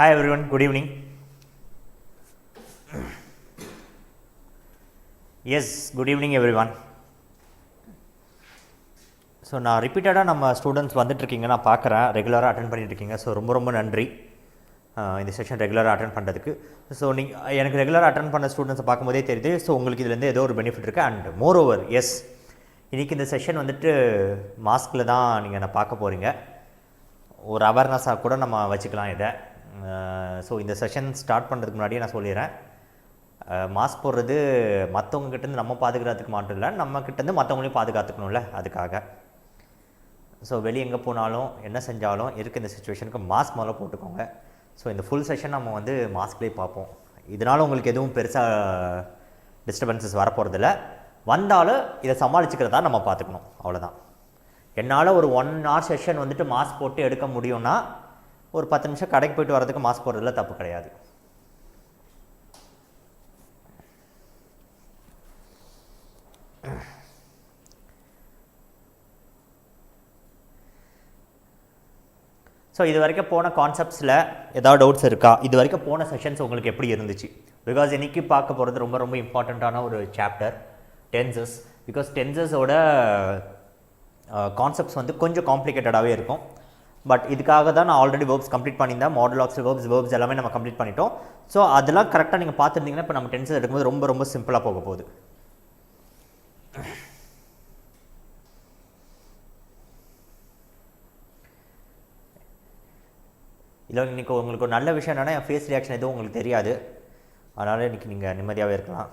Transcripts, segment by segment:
Hi everyone, good evening. Yes, good evening everyone. So நான் ரிப்பீட்டடாக நம்ம ஸ்டூடெண்ட்ஸ் வந்துட்டுருக்கீங்க, நான் பார்க்குறேன், ரெகுலராக அட்டன் பண்ணிட்டுருக்கீங்க. ஸோ ரொம்ப ரொம்ப நன்றி இந்த செஷன் ரெகுலராக அட்டன் பண்ணுறதுக்கு. ஸோ நீங்கள் எனக்கு ரெகுலராக அட்டன் பண்ண ஸ்டூடெண்ட்ஸை பார்க்கும்போதே தெரியுது. ஸோ உங்களுக்கு இதுலேருந்து ஏதோ ஒரு பெனிஃபிட் இருக்குது. அண்ட் மோர் ஓவர், எஸ், இன்றைக்கி இந்த செஷன் வந்துட்டு மாஸ்கில் தான் நீங்கள் நான் பார்க்க போகிறீங்க. ஒரு அவேர்னஸாக கூட நம்ம வச்சுக்கலாம் இதை. ஸோ இந்த செஷன் ஸ்டார்ட் பண்ணுறதுக்கு முன்னாடியே நான் சொல்லிடுறேன், மாஸ்க் போடுறது மற்றவங்க கிட்டேருந்து நம்ம பாதுகாத்துக்கு மட்டும் இல்லை, நம்ம கிட்டேருந்து மற்றவங்களையும் பாதுகாத்துக்கணும்ல, அதுக்காக. ஸோ வெளியே எங்கே போனாலும் என்ன செஞ்சாலும் இருக்க இந்த சுச்சுவேஷனுக்கு மாஸ்க் முதல்ல போட்டுக்கோங்க. ஸோ இந்த ஃபுல் செஷன் நம்ம வந்து மாஸ்க்லேயே பார்ப்போம். இதனால் உங்களுக்கு எதுவும் பெருசாக டிஸ்டர்பன்சஸ் வரப்போகிறதில்ல. வந்தாலும் இதை சமாளிச்சுக்கிறதா நம்ம பார்த்துக்கணும், அவ்வளோதான். என்னால் ஒரு 1 hour செஷன் வந்துட்டு மாஸ்க் போட்டு எடுக்க முடியும்னா ஒரு 10 நிமிஷம் கடைக்கு போய்ட்டு வரதுக்கு மாஸ்க் போடுறதுல தப்பு கிடையாது. ஸோ இது வரைக்கும் போன கான்செப்ட்ஸில் ஏதாவது டவுட்ஸ் இருக்கா? இது வரைக்கும் போன செஷன்ஸ் உங்களுக்கு எப்படி இருந்துச்சு? பிகாஸ் இன்றைக்கி பார்க்க போகிறது ரொம்ப ரொம்ப இம்பார்ட்டண்ட்டான ஒரு சாப்டர், டென்சஸ். பிகாஸ் டென்சஸோட கான்செப்ட்ஸ் வந்து கொஞ்சம் காம்ப்ளிகேட்டடாகவே இருக்கும். பட் இதுக்காக தான் நான் ஆல்ரெடி வேர்ப்ஸ் கம்ப்ளீட் பண்ணியிருந்தேன். மாடல் ஆஃப் வேர்ப்ஸ் எல்லாமே நம்ம கம்ப்ளீட் பண்ணிட்டோம். ஸோ அதெல்லாம் கரெக்டாக நீங்கள் பார்த்துருந்தீங்கன்னா இப்போ நம்ம டென்சஸ் எடுக்கும்போது ரொம்ப ரொம்ப சிம்பிளாக போக போகுது. இல்லை, இன்றைக்கி உங்களுக்கு ஒரு நல்ல விஷயம் என்னென்னா என் ஃபேஸ் ரியாக்ஷன் எதுவும் உங்களுக்கு தெரியாது. அதனால் இன்றைக்கி நீங்கள் நிம்மதியாகவே இருக்கலாம்.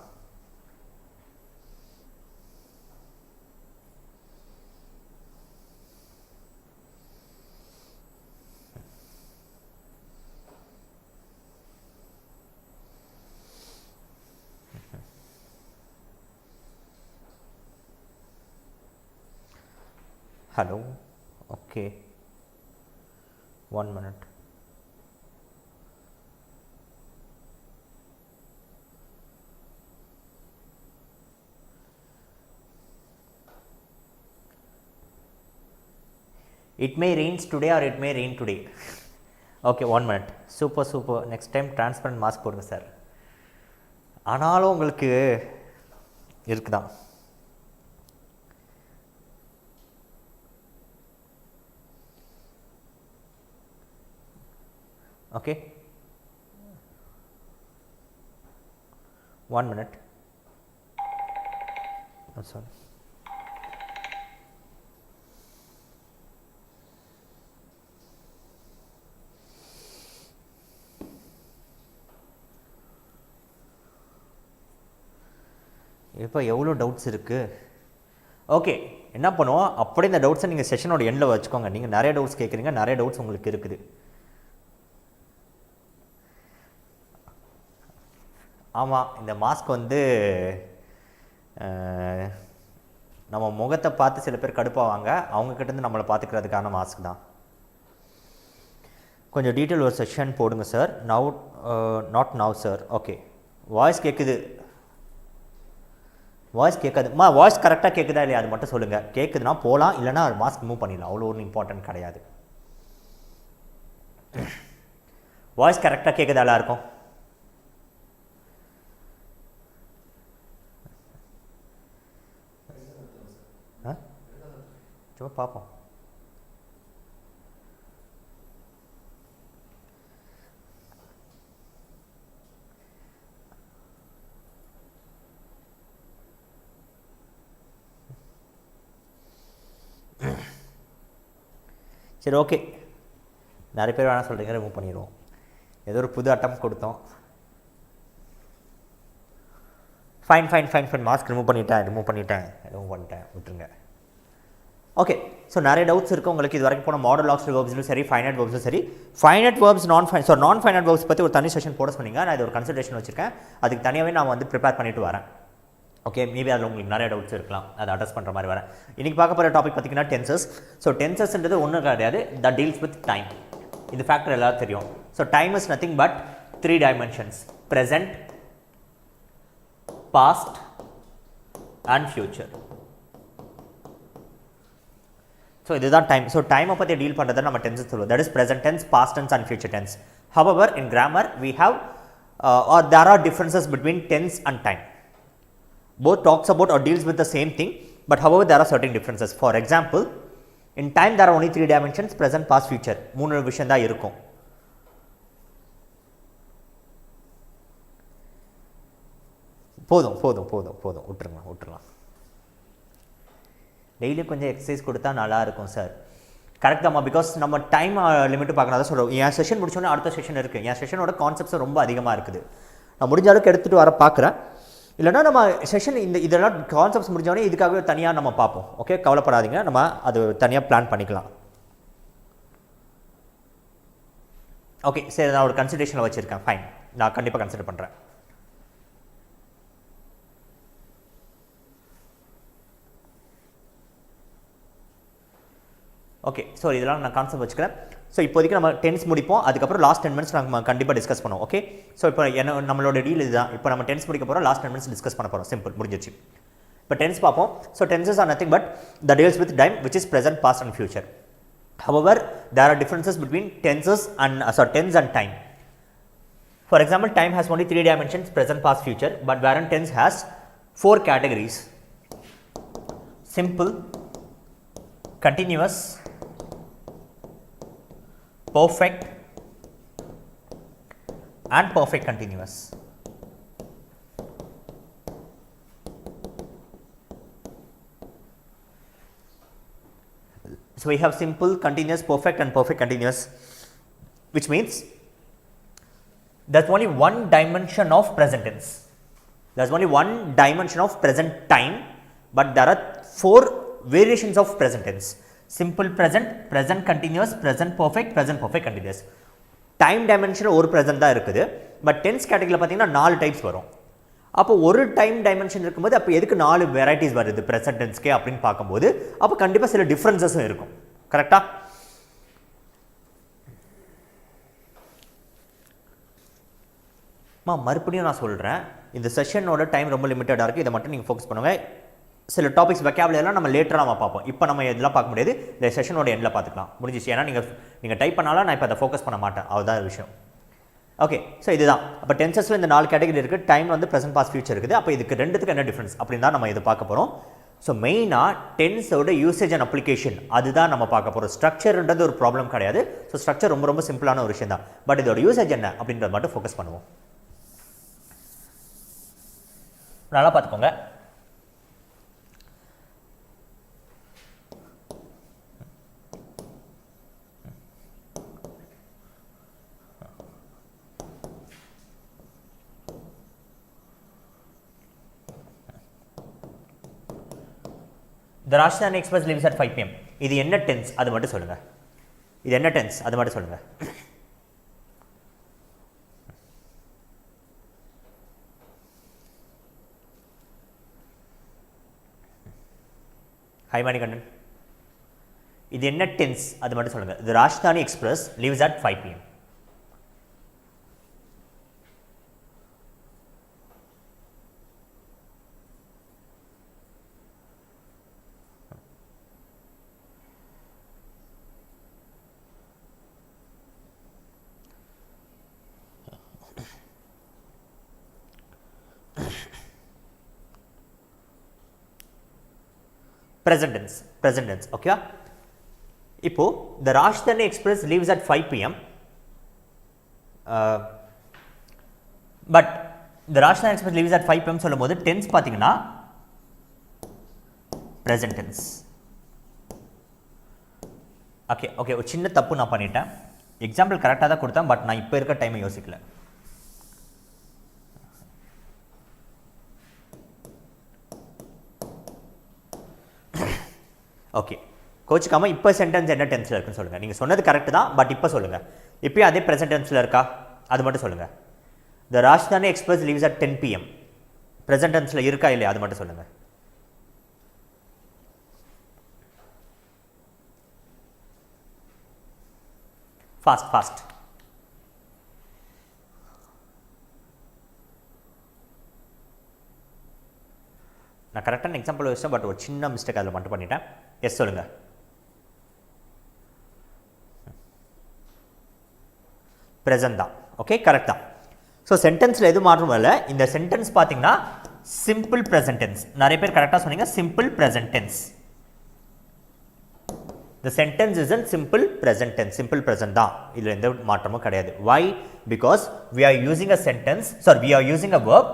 Hello, okay, 1 minute. It may rains today or it may rain today. Okay, 1 minute. Super. Next time transparent mask போடுங்க சார். ஆனாலும் உங்களுக்கு இருக்குதான். Okay, 1 minute. I'm sorry. இப்போ எவ்வளோ டவுட்ஸ் இருக்குது? ஓகே, என்ன பண்ணுவோம், அப்படியே இந்த டவுட்ஸை நீங்கள் செஷனோட எண்டில் வச்சுக்கோங்க. நீங்கள் நிறைய டவுட்ஸ் கேட்குறீங்க, நிறைய டவுட்ஸ் உங்களுக்கு இருக்குது. ஆமாம், இந்த மாஸ்க் வந்து நம்ம முகத்தை பார்த்து சில பேர் கடுப்பாவாங்க, அவங்கக்கிட்டேருந்து நம்மளை பார்த்துக்கிறதுக்கான மாஸ்க் தான். கொஞ்சம் டீட்டெயில் ஒரு செஷன் போடுங்க sir. Now, not now sir. Okay, voice கேட்குது. வாய்ஸ் கேட்காதுமா? வாய்ஸ் கரெக்டாக கேட்குதா இல்லையா அது மட்டும் சொல்லுங்கள். கேட்குதுன்னா போகலாம், இல்லைனா மாஸ்க் மூவ் பண்ணிடலாம். அவ்வளோ ஒன்றும் இம்பார்ட்டன்ட் கிடையாது. வாய்ஸ் கரெக்டாக கேட்குதா எல்லாருக்கும்? சும்மா பார்ப்போம். சரி, ஓகே, நிறைய பேர் வேணால் சொல்கிறீங்க, ரிமூவ் பண்ணிடுவோம். ஏதோ ஒரு புது அட்டம் கொடுத்தோம். ஃபைன், மாஸ்க் ரிமூவ் பண்ணிட்டேன், விட்டுருங்க. ஓகே, ஸோ நிறைய டவுட்ஸ் இருக்குது உங்களுக்கு. இது வரைக்கும் போன மாடல் ஆஃப் வேர்ப்ஸ்லும் சரி, ஃபைனைட் வேர்ப்ஸும் சரி. ஃபைனைட் வேர்ப்ஸ், நான் ஃபைனைட் வேர்ப்ஸ் பற்றி ஒரு தனி செஷன் போட சொன்னீங்க. நான் இது ஒரு கன்சல்டேஷன் வச்சுருக்கேன். அதுக்கு தனியாகவே நான் வந்து ப்ரிப்பேர் பண்ணிட்டு வரேன். ஓகே, மேபி அதில் உங்களுக்கு நிறைய டவுட்ஸ் இருக்கலாம், அதை அட்ரஸ் பண்ணுற மாதிரி வரேன். இன்றைக்கி பார்க்க போகிற டாபிக் பார்த்திங்கன்னா டென்சஸ். ஸோ டென்சஸ்ன்றது ஒன்றும் கிடையாது, த டீல்ஸ் வித் டைம். இந்த ஃபேக்டர் எல்லாரும் தெரியும். So time is nothing but 3 dimensions: present, past and future. So இதுதான் டைம். ஸோ டைமை பற்றி டீல் பண்ணுறதை நம்ம டென்சஸ் சொல்லுவோம். That is present tense, past tense and future tense. However, in grammar we have or there are differences between tense and time. Both talks about or deals with the same thing, but however there are certain differences. For example, in time there are only 3 dimensions: present, past, future. 3 விஷயம் தான் இருக்கும். போதும் விட்டுறலாம். Daily கொஞ்சம் exercise கொடுத்தா நல்லா இருக்கும் sir. Correct தாம்மா, பிகாஸ் நம்ம டைம் லிமிட் பார்க்கணும். தான் சொல்கிறோம். என் செஷன் முடிச்சோன்னே அடுத்த செஷன் இருக்குது. என் செஷனோட கான்செப்ட்ஸ் ரொம்ப அதிகமாக இருக்குது. நான் முடிஞ்ச அளவுக்கு எடுத்துகிட்டு வர பார்க்குறேன். இல்லைனா நம்ம செஷன் இதெல்லாம் கான்செப்ட்ஸ் முடிஞ்சோடனே இதுக்காகவே தனியாக நம்ம பார்ப்போம். ஓகே, கவலைப்படாதீங்க, நம்ம அது தனியாக பிளான் பண்ணிக்கலாம். ஓகே சரி, நான் ஒரு கன்சிடரேஷனில் வச்சுருக்கேன். ஃபைன், நான் கண்டிப்பாக கன்சிடர் பண்ணுறேன். ஓகே, ஸோ இதெல்லாம் நான் கான்செப்ட் வச்சுக்கிறேன். ஸோ இப்போதைக்கு நம்ம டென்ஸ் முடிப்போம். அதுக்கப்புறம் லாஸ்ட் 10 மினிட்ஸ் நம்ம கண்டிப்பாக டிஸ்கஸ் பண்ணுவோம். ஓகே, ஸோ இப்போ நம்மளோட டீல் இதுதான். இப்போ நம்ம டென்ஸ் முடிக்க போகிறோம். லாஸ்ட் 10 மினிட்ஸ் டிஸ்கஸ் பண்ண போகிறோம். சிம்பிள், முடிஞ்சிச்சு. இப்போ டென்ஸ் பார்ப்போம். So tenses are nothing but the deals with time which is present, past and future. However, there are differences between tenses and tense and time. For example, time has only 3 dimensions: present, past, future. But wherein tense has 4 categories: simple, continuous, perfect and perfect continuous. So we have simple, continuous, perfect and perfect continuous, which means there's only one dimension of present tense. There's only one dimension of present time, but there are 4 variations of present tense: simple present, present continuous, present perfect continuous. Time dimension ஒரு present தான் இருக்குது. But tense கேட்டகரியில் பார்த்தீங்கன்னா 4 types வரும். அப்போ ஒரு time dimension இருக்கும்போது அப்போ எதுக்கு 4 வெரைட்டிஸ் வருது ப்ரெசன்ட் டென்ஸ்க்கே அப்படின்னு பார்க்கும்போது அப்போ கண்டிப்பாக சில டிஃப்ரென்சஸும் இருக்கும். கரெக்டாக? மறுபடியும் நான் சொல்கிறேன், இந்த செஷனோட டைம் ரொம்ப லிமிட்டடாக இருக்குது. இதை மட்டும் நீங்கள் ஃபோக்கஸ் பண்ணுங்கள். சில டாபிக்ஸ் வெக்காபுலரிலாம் நம்ம லேட்டராக நம்ம பார்ப்போம். இப்போ நம்ம இதெல்லாம் பார்க்க முடியாது. இந்த செஷனோட எண்டில் பார்த்துக்கலாம். முடிஞ்சிச்சு. ஏன்னா நீங்கள் டைப் பண்ணாலும் நான் இப்போ அதை ஃபோக்கஸ் பண்ண மாட்டேன். அதுதான் விஷயம். ஓகே, ஸோ இதுதான். அப்போ டென்சஸில் இந்த 4 கேட்டகரி இருக்குது. டைம் வந்து ப்ரெசென்ட், பாஸ்ட், ஃபியூச்சர் இருக்குது. அப்போ இதுக்கு ரெண்டுத்துக்கு என்ன டிஃப்ரென்ஸ் அப்படின்னு தான் நம்ம இது பார்க்க போகிறோம். ஸோ மெயினாக டென்ஸோட யூசேஜ் அண்ட் அப்ளிகேஷன் அதுதான் நம்ம பார்க்க போகிறோம். ஸ்ட்ரக்சர்ன்றது ஒரு ப்ராப்ளம் கிடையாது. ஸோ ஸ்ட்ரக்சர் ரொம்ப ரொம்ப சிம்பிளான ஒரு விஷயம் தான். பட் இதோட யூசேஜ் என்ன அப்படின்றத மட்டும் ஃபோக்கஸ் பண்ணுவோம். நல்லா பார்த்துக்கோங்க. The Rajdhani Express leaves at 5 PM. இது என்ன டென்ஸ் அது மட்டும் சொல்லுங்க. இது என்ன டென்ஸ் அது மட்டும் சொல்லுங்க. ஹை மணிகண்டன், இது என்ன டென்ஸ் அது மட்டும் சொல்லுங்க. The Rajdhani Express leaves at 5 PM. present tense. Okay, இப்போ the Rajdhani Express leaves at 5 PM, but the Rajdhani Express leaves at 5 PM சொல்லும்போது டென்ஸ் பார்த்தீங்கன்னா present tense. ஓகே ஒரு சின்ன தப்பு நான் பண்ணிட்டேன். எக்ஸாம்பிள் கரெக்டாக தான் கொடுத்தேன், பட் நான் இப்போ இருக்க டைமை யோசிக்கல. ஓகே, கோச்சுக்காம இப்போ சென்டென்ஸ் என்ன டென்ஸில் இருக்குன்னு சொல்லுங்கள். நீங்கள் சொன்னது கரெக்டு தான், பட் இப்போ சொல்லுங்கள். இப்போயும் அதே ப்ரெசென்ட் டென்ஸில் இருக்கா அது மட்டும் சொல்லுங்கள். The Rajdhani express leaves at 10 PM present டென்ஸில் இருக்கா இல்லையா அது மட்டும் சொல்லுங்கள். ஃபாஸ்ட். நான் கரெக்டான எக்ஸாம்பிள் வச்சேன், பட் ஒரு சின்ன மிஸ்டேக் அதில் மட்டும் பண்ணிட்டேன். எஸ் சொல்லுங்கள். present தான். ஓகே கரெக்ட் தான். ஸோ சென்டென்ஸில் எதுவும் மாற்றம் இல்லை. இந்த சென்டென்ஸ் பார்த்தீங்கன்னா சிம்பிள் ப்ரெசன்ட் டென்ஸ். நிறைய பேர் கரெக்டாக சொன்னீங்க simple present tense. The sentence is in simple present tense. Simple present தான். இதில் எந்த மாற்றமும் கிடையாது. Why? Because we are using a sentence, sorry, we are using a verb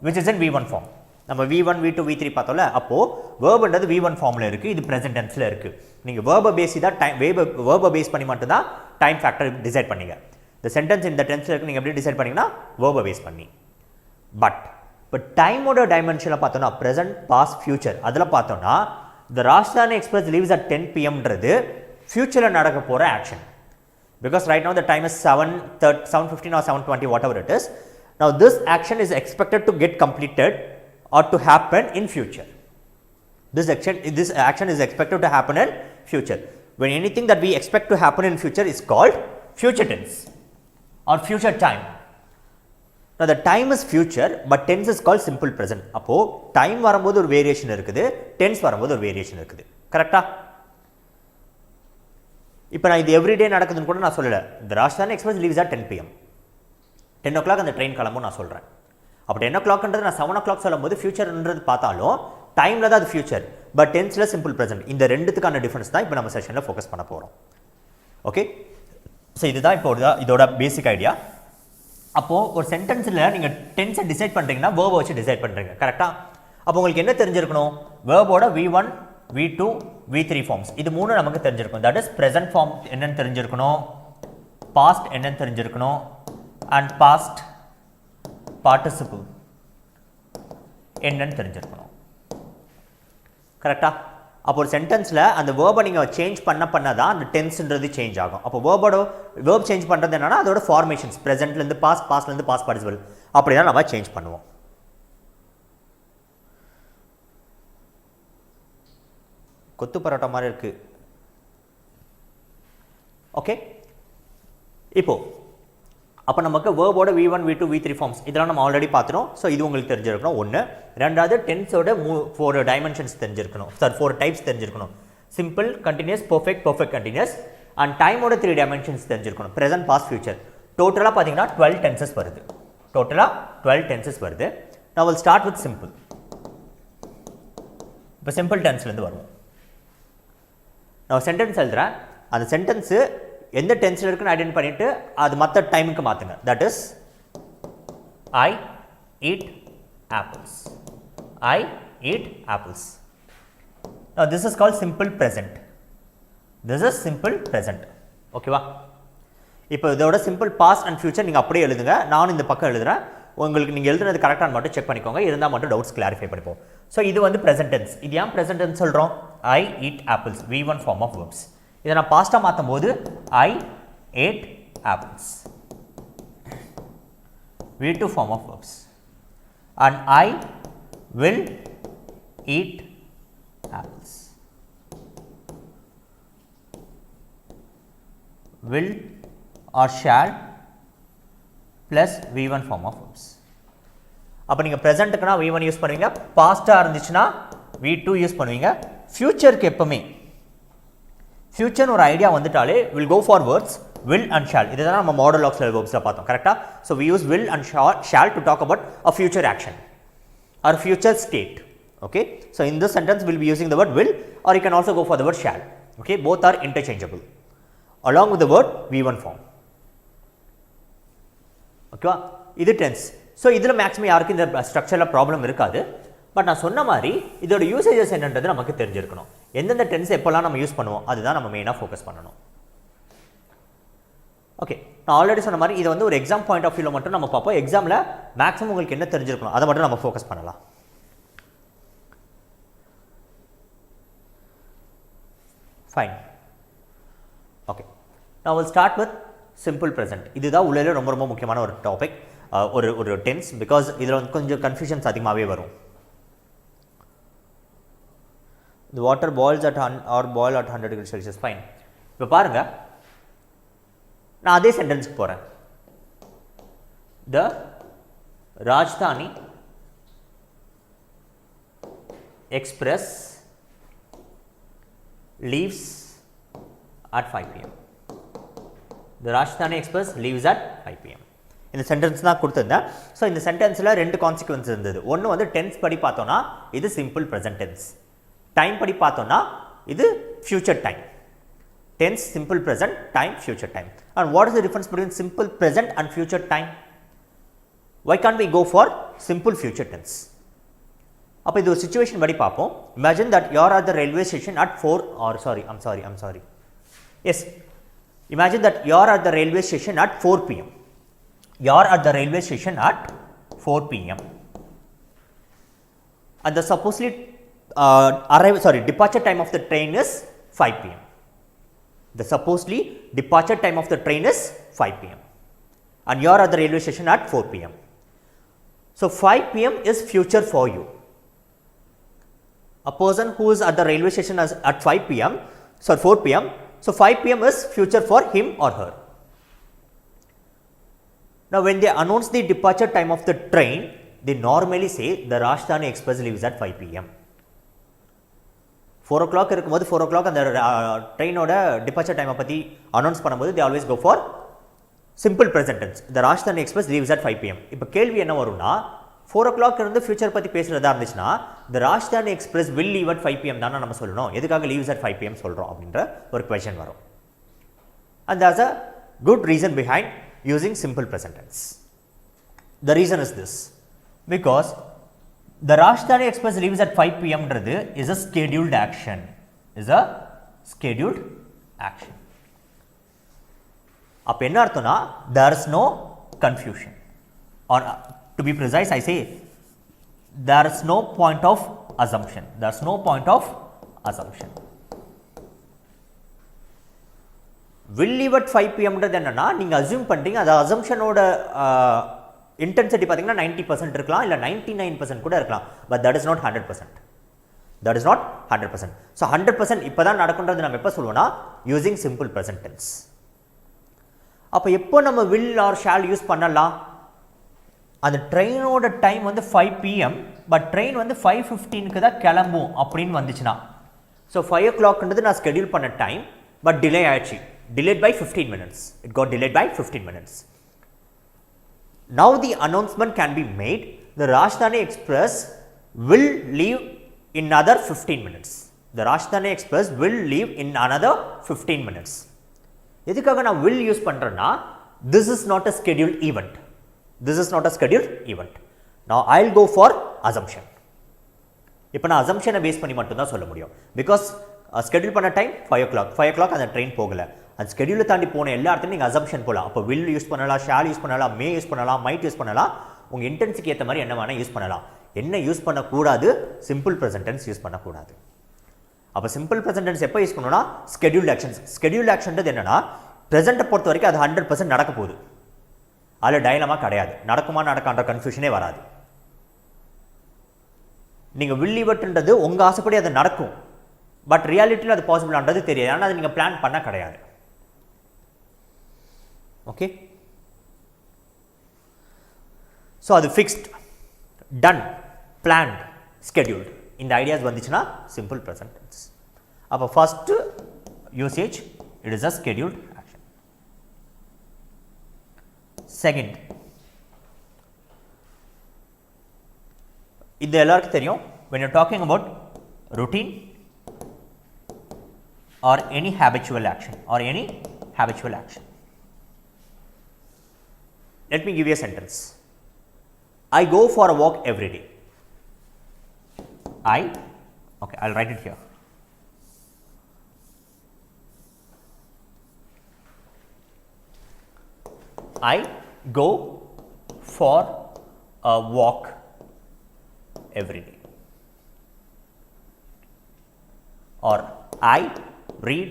which is in V1 form. நம்ம V1, V2, V3 பார்த்தோம்ல, அப்போது வேர்புன்றது V1 ஃபார்மில் இருக்குது, இது ப்ரெசென்ட் டென்ஸில் இருக்குது. நீங்கள் வேர்பை பேசி தான் வேர்பை பேஸ் பண்ணி மட்டும்தான் டைம் ஃபேக்டர் டிசைட் பண்ணிங்க. இந்த சென்டென்ஸ் இந்த டென்ஸில் இருக்குது, நீங்கள் எப்படி டிசைட் பண்ணிங்கன்னா வேர்பை பேஸ் பண்ணி. பட் இப்போ டைமோட டைமென்ஷனில் பார்த்தோன்னா ப்ரெசென்ட், பாஸ்ட், ஃபியூச்சர் அதில் பார்த்தோன்னா the Rajdhani Express leaves at 10 p.m. ன்றது ஃபியூச்சரில் நடக்க போகிற action. Because right now the time is 7:15 or 7:20, whatever it is. Now this action is expected to get completed or to happen in future. This action is expected to happen in future. When anything that we expect to happen in future is called future tense or future time. Now the time is future, but tense is called simple present. அப்போ time வரும்போது ஒரு variation இருக்குது, tense வரும்போது ஒரு variation இருக்குது. கரெக்டா? இப்போ நான் இது எவ்ரிடே நடக்குதுன்னு கூட நான் சொல்லலை. The Rajdhani Express leaves at 10 p.m. 10 o'clock அந்த ட்ரெயின் கிளம்பும் நான் சொல்கிறேன். அப்போ 10 o'clockன்றது நான் 7 o'clock சொல்லும் போது ஃபியூச்சர்ன்றது பார்த்தாலும் டைமில் தான் அது ஃபியூச்சர், பட் டென்ஸில் சிம்பிள் ப்ரெசென்ட். இந்த ரெண்டுத்துக்கான டிஃபரன்ஸ் தான் இப்போ நம்ம செஷனில் ஃபோக்கஸ் பண்ண போகிறோம். ஓகே, ஸோ இதுதான் இப்போ இதோட பேசிக் ஐடியா. அப்போது ஒரு சென்டென்ஸில் நீங்கள் டென்ஸை டிசைட் பண்ணுறீங்கன்னா வேர்பை வச்சு டிசைட் பண்ணுறீங்க. கரெக்டாக? அப்போ உங்களுக்கு என்ன தெரிஞ்சிருக்கணும்? வேர்போட V1, V2, V3 ஃபார்ம்ஸ் இது மூணு நமக்கு தெரிஞ்சிருக்கணும். தட் இஸ் ப்ரெசென்ட் ஃபார்ம் என்னன்னு தெரிஞ்சிருக்கணும், பாஸ்ட் என்னன்னு தெரிஞ்சிருக்கணும், அண்ட் பாஸ்ட் பார்ட்டிசிபிள் என்னன்னு தெரிஞ்சிருக்கணும். கரெக்டாக? அப்போ ஒரு சென்டென்ஸில் அந்த வேர்பை நீங்கள் சேஞ்ச் பண்ண தான் அந்த டென்ஸ்ன்றது சேஞ்ச் ஆகும். அப்போ வேர்ப் சேஞ்ச் பண்ணுறது என்னன்னா அதோட ஃபார்மேஷன்ஸ் ப்ரெசென்ட்லேருந்து பாஸ்ட், பாஸ்ட்லேருந்து பாஸ்ட் பார்ட்டிசிபிள் அப்படி தான் நம்ம சேஞ்ச் பண்ணுவோம். கொத்து பரோட்டா மாதிரி இருக்குது. ஓகே, இப்போ அப்போ நமக்கு வேர்போட V1, V2, V3 ஃபார்ம்ஸ் இதெல்லாம் நம்ம ஆல்ரெடி பார்த்துறோம். ஸோ இது உங்களுக்கு தெரிஞ்சிருக்கணும் ஒன்று. ரெண்டாவது டென்ஸோட 4 டைமென்ஷன்ஸ் தெரிஞ்சிருக்கணும், சார் 4 டைப்ஸ் தெரிஞ்சிருக்கணும். Simple, continuous, perfect, perfect continuous. And டைமோட 3 டைமென்ஷன்ஸ் தெரிஞ்சிருக்கணும், ப்ரெசென்ட், பாஸ்ட், ஃபியூச்சர். டோட்டலாக பார்த்தீங்கன்னா 12 டென்சஸ் வருது. Now we'll start with simple. இப்போ சிம்பிள் டென்ஸ்லேருந்து வருவோம். நான் சென்டென்ஸ் எழுதுகிறேன், அந்த சென்டென்ஸு எந்த டென்ஸில் இருக்குன்னு ஐடென்ட் பண்ணிவிட்டு அது மற்ற டைமுக்கு மாற்றுங்க. That is I eat apples. I eat apples. Now this is called simple present. This is simple present. ஓகேவா? இப்போ இதோட சிம்பிள் பாஸ்ட் அண்ட் ஃபியூச்சர் நீங்கள் அப்படியே எழுதுங்க. நானும் இந்த பக்கம் எழுதுகிறேன். உங்களுக்கு நீங்கள் எழுதுனது கரெக்டானு மட்டும் செக் பண்ணிக்கோங்க. இருந்தால் மட்டும் டவுட்ஸ் கிளாரிஃபை பண்ணிப்போம். ஸோ இது வந்து ப்ரெசென்ட் டென்ஸ். இது ஏன் ப்ரெசென்ட் டென்ஸ் சொல்கிறோம்? I eat apples, V1 form of verbs. இதை நான் பாஸ்ட்டாக மாற்றும் போது I ate apples, V2 form of verbs. And I will eat apples. Will or shall plus V1 form of verbs. அப்போ நீங்கள் ப்ரெசென்ட்டுக்குனா V1 யூஸ் பண்ணுவீங்க, பாஸ்ட்டாக இருந்துச்சுன்னா V2 யூஸ் பண்ணுவீங்க. ஃபியூச்சருக்கு எப்பவுமே ஃபியூச்சர்னு ஒரு ஐடியா வந்துட்டாலே will go for words will and shall. இதுதான் நம்ம மாடல் ஆஃப் வேர்ப்ஸில் பார்த்தோம். கரெக்டாக? So we use will and shall to talk about a future action or future state. Okay, so in this sentence we'll be using the word will, or you can also go for the word shall. Okay, both are interchangeable along with the word V1 form. Okay, இது tense. So இதில் maximum யாருக்கு இந்த ஸ்ட்ரக்சரில் problem இருக்காது. But நான் சொன்ன மாதிரி இதோட யூசேஜஸ் என்னன்றது நமக்கு தெரிஞ்சிருக்கணும். எந்தெந்த டென்ஸ் எப்போல்லாம் நம்ம யூஸ் பண்ணுவோம் அதுதான் நம்ம மெயினாக ஃபோக்கஸ் பண்ணணும். ஓகே, நான் ஆல்ரெடி சொன்ன மாதிரி இதை வந்து ஒரு எக்ஸாம் பாயிண்ட் ஆஃப் வியூவில் மட்டும் நம்ம பார்ப்போம். எக்ஸாமில் மேக்ஸிமம் உங்களுக்கு என்ன தெரிஞ்சிருக்கணும் அதை மட்டும் நம்ம ஃபோக்கஸ் பண்ணலாம். ஃபைன். ஓகே, நான் will start with simple present. இதுதான் உள்ளே ரொம்ப ரொம்ப முக்கியமான ஒரு டாபிக், ஒரு டென்ஸ். பிகாஸ் இதில் வந்து கொஞ்சம் கன்ஃபியூஷன்ஸ் அதிகமாகவே வரும். The water boils at or boil at 100 degrees Celsius. Fine. இப்போ பாருங்கள், நான் அதே சென்டென்ஸ்க்கு போகிறேன். The Rajdhani Express leaves at 5 p.m. The Rajdhani Express leaves at 5 p.m. இந்த சென்டென்ஸ் தான் கொடுத்துருந்தேன். ஸோ இந்த சென்டென்ஸில் 2 கான்சிக்வன்ஸ் இருந்தது. ஒன்று வந்து டென்ஸ் படி பார்த்தோன்னா இது சிம்பிள் ப்ரெசன்ட் டென்ஸ். டைம் படி பார்த்தோன்னா இது future time. Tense, simple present, time, future time. And what is the difference between simple present and future time? Why can't we go for simple future tense? அப்போ இது ஒரு situation படி பார்ப்போம். Imagine that you are at the railway station at 4 or I'm sorry. Yes. Imagine that you are at the railway station at 4 p.m. You are at the railway station at 4 p.m. And the supposedly departure time of the train is 5 p.m. The supposedly departure time of the train is 5 p.m. and you are at the railway station at 4 p.m. So 5 p.m. is future for you. A person who is at the railway station at 5 p.m. 4 p.m. So 5 p.m. is future for him or her. Now when they announce the departure time of the train, they normally say the Rajdhani Express leaves at 5 p.m. 4 o'clock இருக்கும்போது 4 o'clock அந்த ட்ரெயினோட departure டைமை பற்றி announce பண்ணும்போது they always go for simple present tense. The Rajdhani Express leaves at 5 p.m. இப்போ கேள்வி என்ன வரும்னா 4 o'clock இருந்து ஃபியூச்சர் பற்றி பேசுகிறதா இருந்துச்சுன்னா the Rajdhani Express will leave at 5 p.m. தானே நம்ம சொல்லணும். எதுக்காக leaves at 5 p.m. சொல்கிறோம் அப்படின்ற ஒரு question வரும். And there's a good reason behind using simple present tense. The reason is this, because the Rajdhani Express leaves at 5 p.m. is a scheduled action. அப்போ என்ன அர்த்தம்னா there is no confusion, or to be precise I say there is no point of assumption. Will leave at 5 p.m. என்னன்னா நீங்கள் assume பண்ணுறீங்க. அது அசம்ஷனோட intensity பார்த்தீங்கன்னா 90% இருக்கலாம், இல்லை 99% கூட இருக்கலாம். But that is not 100%. So 100% இப்போ தான் நடக்குன்றது நம்ம எப்போ சொல்லுவோம்னா யூசிங் சிம்பிள் ப்ரெசன்ட் டென்ஸ். அப்போ எப்போ நம்ம வில் ஆர் ஷால் யூஸ் பண்ணலாம்? அந்த ட்ரெயினோட டைம் வந்து 5 p.m. பட் ட்ரெயின் வந்து 5:15 தான் கிளம்பும் அப்படின்னு வந்துச்சுன்னா, ஸோ 5 o'clockன்றது நான் ஸ்கெடியூல் பண்ண டைம், பட் டிலே ஆயிடுச்சு. Delayed by 15 minutes. It got delayed by 15 minutes. Now the announcement can be made. The Rajdhani Express will leave in another 15 minutes. The Rajdhani Express will leave in another 15 minutes. எதுக்காக நான் will use பண்ணுறேன்னா this is not a scheduled event. Now I'll go for assumption. இப்போ நான் assumption base பண்ணி மட்டும் தான் சொல்ல முடியும். Because ஸ்கெடியூல் பண்ண டைம் 5 o'clock அந்த ட்ரெயின் போகலை. அந்த ஸ்கெடியூலை தாண்டி போன எல்லா இடத்துலையும் நீங்கள் அசம்ஷன் போகலாம். அப்போ வில் யூஸ் பண்ணலாம், ஷால் யூஸ் பண்ணலாம், மே யூஸ் பண்ணலாம், மைட் யூஸ் பண்ணலாம். உங்கள் இன்டென்ஸுக்கு ஏற்ற மாதிரி என்ன வேணால் யூஸ் பண்ணலாம். என்ன யூஸ் பண்ணக்கூடாது? சிம்பிள் ப்ரெசன்ட் டென்ஸ் யூஸ் பண்ணக்கூடாது. அப்போ சிம்பிள் ப்ரெசன்ட் டென்ஸ் எப்போ யூஸ் பண்ணணும்னா ஸ்கெடியூல்டு ஆக்ஷன்ஸ். ஸ்கெடியூல்டு ஆக்ஷன்றது என்னன்னா ப்ரெசென்ட்டை பொறுத்த வரைக்கும் அது 100% நடக்க போகுது. அதில் டைலமா கிடையாது. நடக்குமா நடக்கான்ற கன்ஃபியூஷனே வராது. நீங்கள் வில் ஈவென்ட்ன்றது உங்கள் ஆசைப்படி அது நடக்கும், பட் ரியாலிட்டியில் அது பாசிபிளான்றது தெரியாது. ஆனால் அது நீங்கள் பிளான் பண்ண கிடையாது. ஓகே, ஸோ அது ஃபிக்ஸ்ட், டன், பிளான்ட், ஸ்கெடியூல்டு. இந்த ஐடியாஸ் வந்துச்சுன்னா சிம்பிள் ப்ரெசன்ட் டென்ஸ். அப்போ first usage it is a scheduled action. Second, இது எல்லாருக்கும் தெரியும். when you're talking about routine or any habitual action. Let me give you a sentence. I go for a walk every day. I'll write it here. I go for a walk every day. Or I read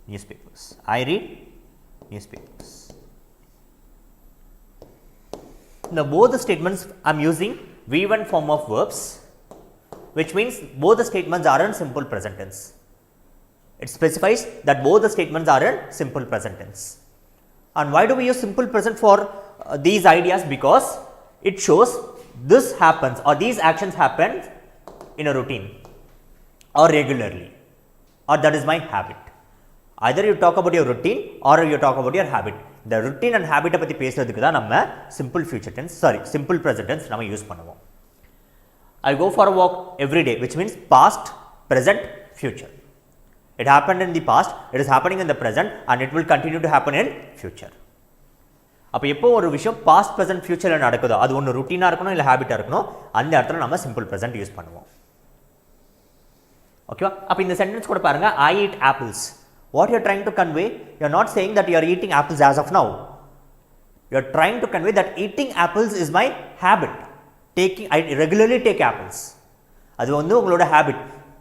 newspapers. Now both the statements I am using V1 form of verbs, which means both the statements are in simple present tense. It specifies that both the statements are in simple present tense. And why do we use simple present for these ideas? Because it shows this happens or these actions happen in a routine or regularly, or that is my habit. either you talk about your routine or you talk about your habit. The routine and habit பற்றி பேசுறதுக்கு தான் நம்ம simple future tense, simple present tense நம்ம use பண்ணுவோம். I go for a walk every day, which means past, present, future. It happened in the past, it is happening in the present and it will continue to happen in future. அப்போ எப்போ ஒரு விஷயம் past, present, futureல நடக்குதோ அது ஒன்று ருட்டீனாக இருக்கணும் இல்லை ஹேபிட்டாக இருக்கணும், அந்த இடத்துல நம்ம simple present யூஸ் பண்ணுவோம். ஓகேவா? அப்போ இந்த சென்டென்ஸ் கூட பாருங்க, I eat apples. What you are trying to convey? You are not saying that you are eating apples as of now. You are trying to convey that eating apples is my habit. I regularly take apples. அது வந்து உங்களோட habit.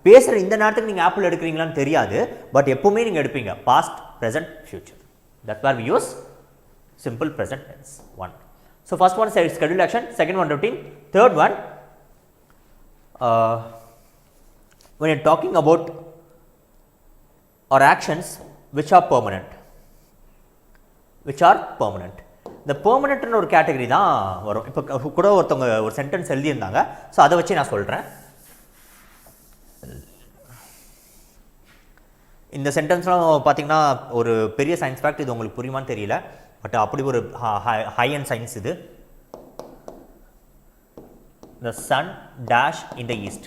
பேசுகிற இந்த நேரத்துக்கு நீங்கள் apple எடுக்கிறீங்களான்னு தெரியாது, but எப்போவுமே நீங்கள் எடுப்பீங்க past, present, future. That's where we use simple present tense. One. So first one is scheduled action, second one routine, third one when you are talking about or actions which are permanent. இந்த பெர்மனென்ட்னு ஒரு category தான் வரும். இப்போ கூட ஒருத்தவங்க ஒரு sentence எழுதியிருந்தாங்க, so அதை வச்சு நான் சொல்கிறேன். இந்த சென்டென்ஸ்லாம் பார்த்தீங்கன்னா ஒரு பெரிய சயின்ஸ் ஃபேக்ட், இது உங்களுக்கு புரியுமான்னு தெரியல, பட் அப்படி ஒரு ஹை அண்ட் சயின்ஸ் இது. The sun dash in the east.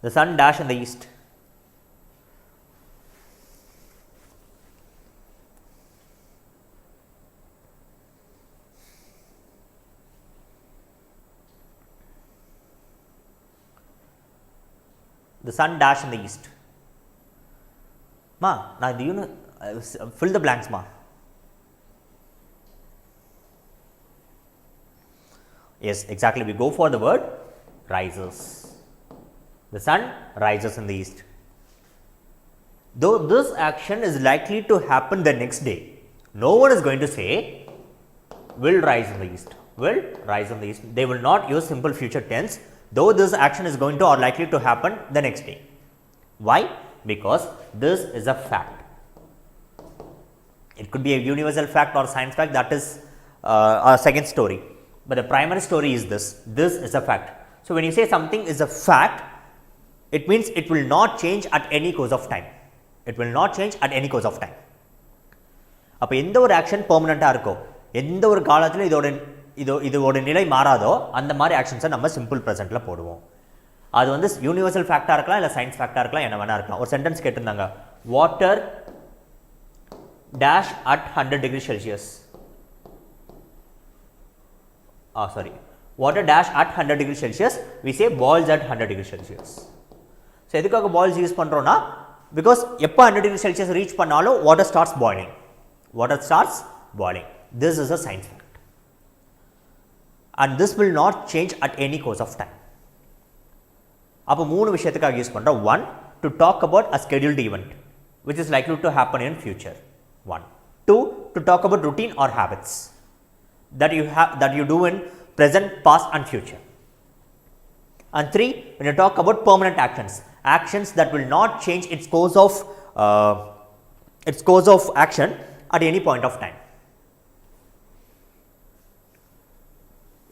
The sun dash in the east. The sun dash in the east. Ma, now do you know, fill the blanks, ma. Yes, exactly, we go for the word rises. The sun rises in the east. Though this action is likely to happen the next day, no one is going to say will rise in the east. Will rise in the east. They will not use simple future tense, though this action is going to or likely to happen the next day. Why? Because this is a fact. It could be a universal fact or science fact, that is a second story. But the primary story is this. This is a fact. So when you say something is a fact, it means it will not change at any course of time. It will not change at any course of time. அப்போ எந்த ஒரு action பெர்மனெண்ட்டாக இருக்கோ, எந்த ஒரு காலத்தில் இதோட நிலை மாறாதோ, அந்த மாதிரி ஆக்ஷன்ஸை நம்ம சிம்பிள் ப்ரெசென்ட்டில் போடுவோம். அது வந்து யூனிவர்சல் ஃபேக்டாக இருக்கலாம், இல்லை சயின்ஸ் ஃபேக்டாக இருக்கலாம், என்ன வேணா இருக்கலாம். ஒரு சென்டென்ஸ் கேட்டிருந்தாங்க, water dash at 100 degrees Celsius. Water dash at 100 degrees Celsius, we say boils at 100 degrees Celsius. So எதுக்காக பாயில்ஸ் யூஸ் பண்ணுறோன்னா, பிகாஸ் எப்போ 100 degrees Celsius ரீச் பண்ணாலும் water starts boiling. This is a science fact and this will not change at any course of time. அப்போ 3 விஷயத்துக்காக use பண்ணுறோம். 1, to talk about a scheduled event which is likely to happen in future. 1. 2, to talk about routine or habits that you do in present, past and future. And 3, when you talk about permanent actions that will not change its course of action at any point of time.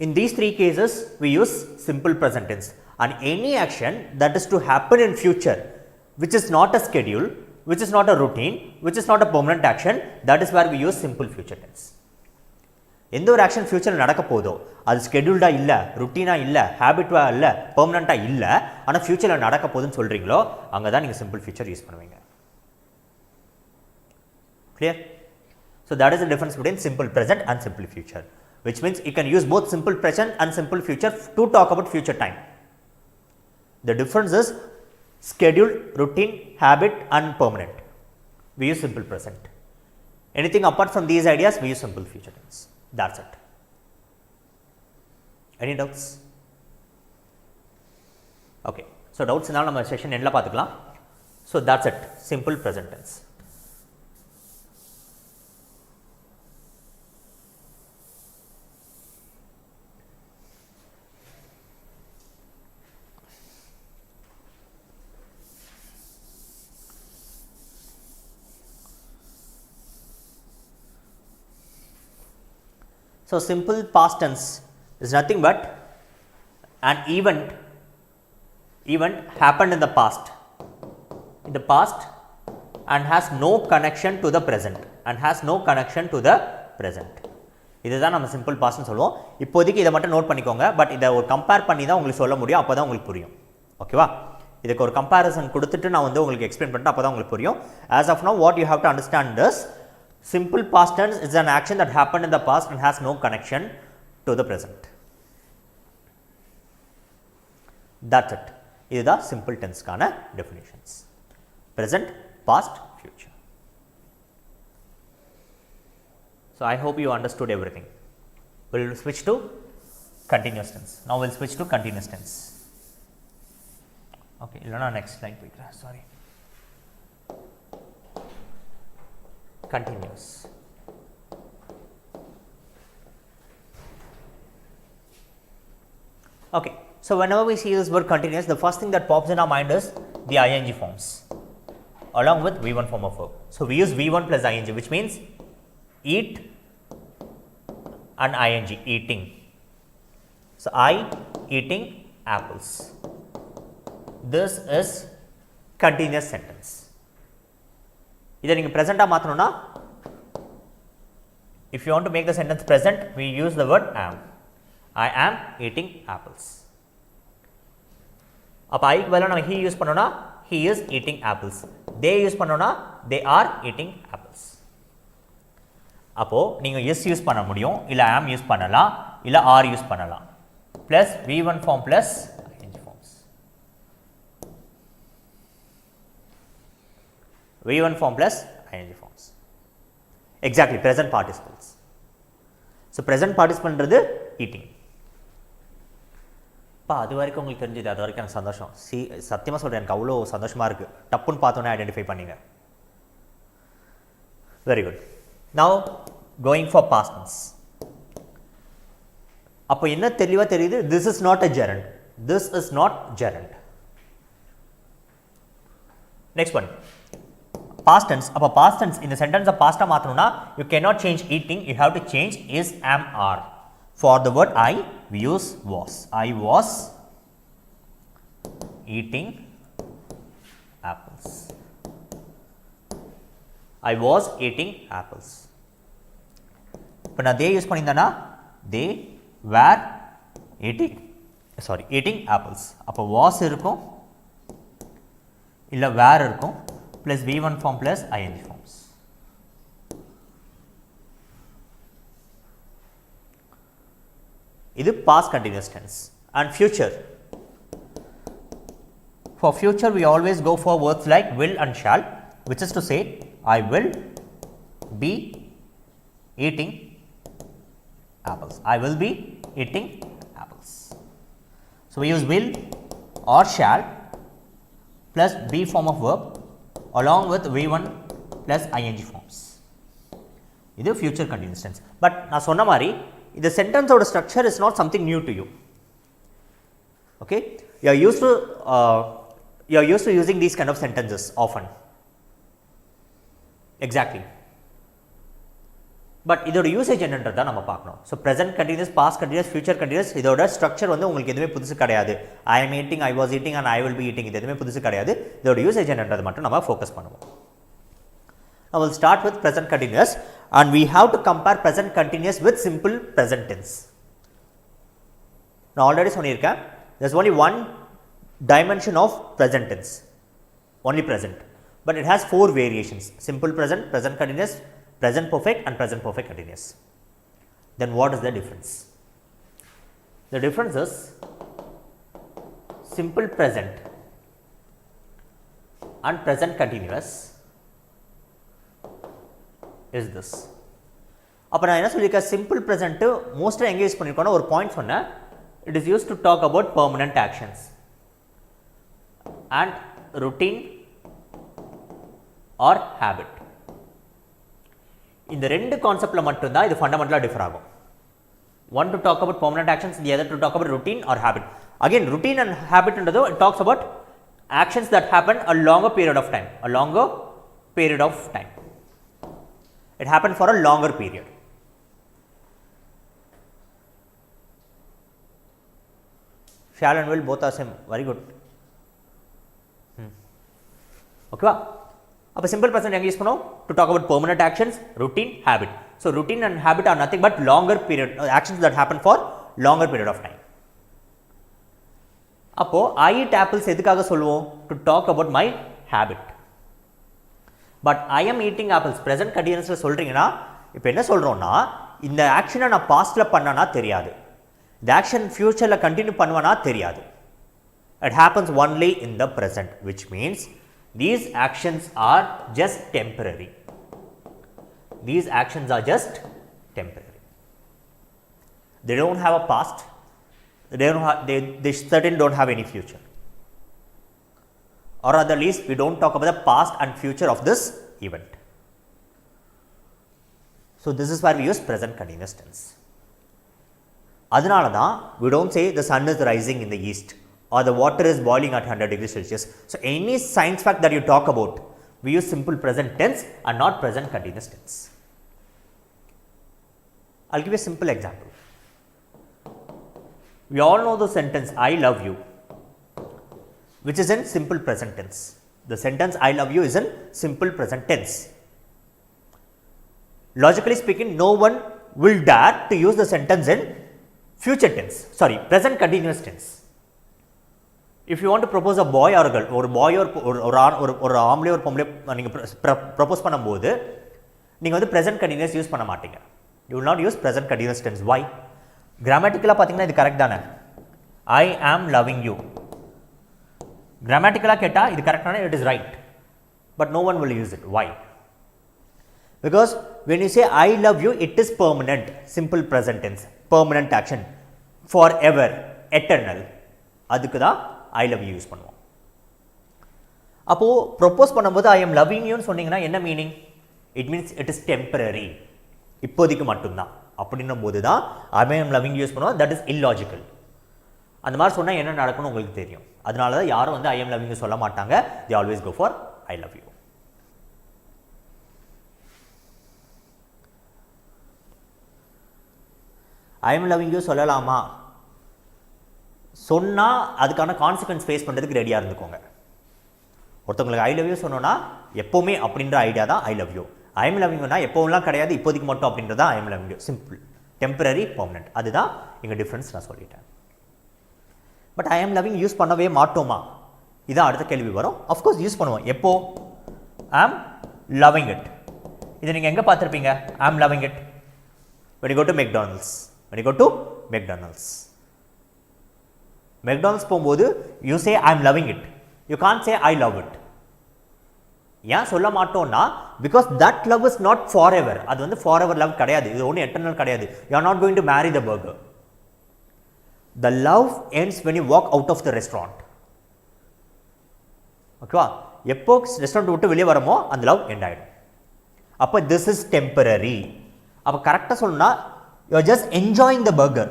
In these 3 cases we use simple present tense, and any action that is to happen in future which is not a schedule, which is not a routine, which is not a permanent action, that is where we use simple future tense. எந்த ஒரு action ஃபியூச்சரில் நடக்க போதோ, அது ஸ்கெடியூல்டாக இல்லை, ருட்டீனாக இல்லை, ஹேபிட்டாக இல்லை, பெர்மனண்ட்டாக இல்லை, ஆனால் ஃபியூச்சரில் நடக்க போகுதுன்னு சொல்கிறீங்களோ, அங்கே தான் நீங்கள் சிம்பிள் ஃபியூச்சர் யூஸ் பண்ணுவீங்க. Clear? So that is the difference between simple present and simple future, which means you can use both simple present and simple future to talk about future time. The difference is schedule, routine, habit and permanent. We use simple present. Anything apart from these ideas, we use simple future tense. That's it. Any doubts? Okay. So doubts na nama session endla paathukalam. So that's it. Simple present tense. So simple past tense is nothing but an event event happened in the past and has no connection to the present இதுதான் நம்ம simple பாஸ்ட்னு சொல்லுவோம். இப்போதைக்கு இதை மட்டும் note பண்ணிக்கோங்க. But இதை ஒரு compare பண்ணி தான் உங்களுக்கு சொல்ல முடியும். அப்போ தான் உங்களுக்கு புரியும். ஓகேவா? இதுக்கு ஒரு கம்பேரிசன் கொடுத்துட்டு நான் வந்து உங்களுக்கு எக்ஸ்பிளைன் பண்ணிட்டு அப்போ தான் உங்களுக்கு புரியும். As of now what you have to understand is simple past tense is an action that happened in the past and has no connection to the present. That's it. இதுதான் simple tense கான definitions. Present, past, future. So I hope you understood everything. We will switch to continuous tense. Now we will switch to continuous tense. Okay, illana next slide போய்க்கிறேன். Sorry. Continuous. Okay, so whenever we see this word continuous, the first thing that pops in our mind is the ing forms along with V1 form of verb. So we use V1 plus ing, which means eat and ing, eating. So I eating apples. This is continuous sentence. இதை நீங்கள் ப்ரெசென்ட்டாக மாற்றணும்னா, if you want to make the sentence present, we use the word am. I am eating apples. அப்போ ஐக்கு பதிலாக நம்ம he use பண்ணோம்னா he is eating apples. they use பண்ணோம்னா they are eating apples. அப்போது நீங்கள் yes யூஸ் பண்ண முடியும், இல்லை am யூஸ் பண்ணலாம், இல்லை are யூஸ் பண்ணலாம். Plus V1 form plus ing forms. V1 form plus ing forms. Exactly, present participles. So present participle என்றது eating. அது வரைக்கும் உங்களுக்கு தெரிஞ்சது, அது வரைக்கும் எனக்கு சந்தோஷம். சத்தியமாக சொல்கிறேன், எனக்கு அவ்வளோ சந்தோஷமாக இருக்குது. டப்புன்னு பார்த்தோன்னே ஐடென்டிஃபை பண்ணிங்க. Very good. Now going for past tense. அப்போ என்ன தெளிவாக தெரியுது? This is not a gerund. This is not gerund. Next one, past tense. அப்போ past tense இந்த சென்டென்ஸை பாஸ்ட்டாக மாற்றணும்னா you cannot change eating, you have to change is, am, are. For the word I, we use was. I was eating apples. I was eating apples. இப்போ நான் they use பண்ணியிருந்தேன்னா they were eating apples. அப்போ was இருக்கும், இல்லை were இருக்கும், plus V1 form plus ing forms. இது past continuous tense. And future. For future we always go for words like will and shall, which is to say I will be eating apples. I will be eating apples. So we use will or shall plus be form of verb along with V1 plus ing forms. இது future continuous tense. But நான் சொன்ன மாதிரி இந்த sentence ஓட structure is not something new to you. Okay, you are used to using these kind of sentences often. Exactly. But இதோட usage என்னன்றதை நம்ம பார்க்கணும். So present continuous, past continuous, future continuous, இதோட ஸ்ட்ரக்சர் வந்து உங்களுக்கு எதுவுமே புதுசு கிடையாது. I am eating, I was eating and I will be eating, இது எதுவுமே புதுசு கிடையாது. இதோட யூசேஜ் என்னன்றது மட்டும் நம்ம ஃபோக்கஸ் பண்ணுவோம். I will start with present continuous and we have to compare present continuous with simple present tense. நான் ஆல்ரெடி சொல்லியிருக்கேன், there is only one dimension of present tense, only present, but it has 4 variations: simple present, present continuous, present perfect and present perfect continuous. Then what is the difference? The difference is simple present and present continuous is this. அப்போ நான் என்ன சொல்லியிருக்கேன், simple present மோஸ்ட்டாக எங்கே use பண்ணியிருக்கோன்னா ஒரு point சொன்னேன், it is use to talk about permanent actions and routine or habit. இந்த ரெண்டு கான்செப்டில் மட்டும்தான் இது ஃபண்டமெண்டலாக டிஃபர் ஆகும். One to talk about permanent actions, the other to talk about routine or habit. Again routine and ஹேபிட்ன்றது it talks about actions that happen a longer period of time, a longer period of time. It happened for a longer period. Shall and will both are same. Very good. ஓகேவா? அப்போ simple present எங்கே use பண்ணுவோம்? To talk about permanent actions, routine, habit. So routine and habit are nothing but longer period actions that happen for longer period of time. அப்போ I eat apples எதுக்காக சொல்லுவோம்? To talk about my habit. But I am eating apples present கண்டினியூஸில் சொல்கிறீங்கன்னா இப்போ என்ன சொல்கிறோன்னா, இந்த ஆக்ஷனை நான் பாஸ்ட்டில் பண்ணனா தெரியாது, இந்த ஆக்ஷன் ஃபியூச்சரில் கண்டினியூ பண்ணுவேனா தெரியாது. It happens only in the present, which means these actions are just temporary. These actions are just temporary. They don't have a past. They certainly don't have any future. Or at the least, we don't talk about the past and future of this event. So this is where we use present continuous tense. அதனால தான் we don't say the sun is rising in the east or the water is boiling at 100 degrees Celsius. So any science fact that you talk about, we use simple present tense and not present continuous tense. I'll give you a simple example. We all know the sentence I love you, which is in simple present tense. The sentence I love you is in simple present tense. Logically speaking, no one will dare to use the sentence in future tense, sorry, present continuous tense. If you want to propose a boy or a girl, or boy or ஆம்பளை ஒரு பொம்பளை நீங்கள் propose பண்ணும்போது நீங்கள் வந்து present continuous use பண்ண மாட்டீங்க. You will not use present continuous tense. Why? கிராமட்டிக்கலாக பார்த்தீங்கன்னா இது கரெக்ட் தானே. I am loving you. கிராமட்டிக்கலாக கேட்டால் இது கரெக்டான, it is right. But no one will use it. Why? Because when you say I love you, it is permanent, simple present tense, permanent action, forever, eternal. அதுக்கு தான் I love you யூஸ் பண்ணுவோம். அப்போது propose பண்ணும்போது I am loving you சொன்னீங்கன்னா என்ன meaning? It means it is temporary, இப்போதைக்கு மட்டும்தான். அப்படின்னும் போது தான் I am loving you யூஸ் பண்ணுவோம். That is illogical. அந்த மாதிரி சொன்னால் என்ன நடக்கும்னு உங்களுக்கு தெரியும். அதனால தான் யாரும் வந்து I am loving you சொல்ல மாட்டாங்க. they always go for I love you. I am loving you சொல்லலாமா? சொன்னால் அதுக்கான கான்சிக்வன்ஸ் ஃபேஸ் பண்ணுறதுக்கு ரெடியாக இருந்துக்கோங்க. ஒருத்தவங்களுக்கு ஐ லவ் யூ சொன்னோன்னா எப்போவுமே அப்படின்ற ஐடியா தான் I love you. I am loving யூனா எப்போவும்லாம் கிடையாது, இப்போதைக்கு மட்டும் அப்படின்றது தான் I am loving you. Simple, temporary, permanent. அதுதான் எங்கள் டிஃப்ரென்ஸ் நான் சொல்லிட்டேன். But I am loving use பண்ணவே மாட்டோமா? இதான் அடுத்த கேள்வி வரும். அஃப்கோர்ஸ் யூஸ் பண்ணுவோம். எப்போ? ஐ எம் லவ்விங் இட். இதை நீங்கள் எங்கே பார்த்துருப்பீங்க? ஐ am loving it when you go to McDonald's. When you go to McDonald's. McDonald's போகும்போது you say I am loving it. You can't say I love it. ஏன் சொல்ல மாட்டோம்னா, because that love is not forever. அது வந்து forever love கிடையாது. இது ஒன்றும் eternal கிடையாது. You are not going to marry the burger. The love ends when you walk out of the restaurant. ஓகேவா? எப்போ ரெஸ்டாரண்ட் விட்டு வெளியே வரமோ அந்த லவ் எண்ட் ஆகிடும். அப்போ this is temporary. அப்போ கரெக்டாக சொல்லணும்னா you are just enjoying the burger.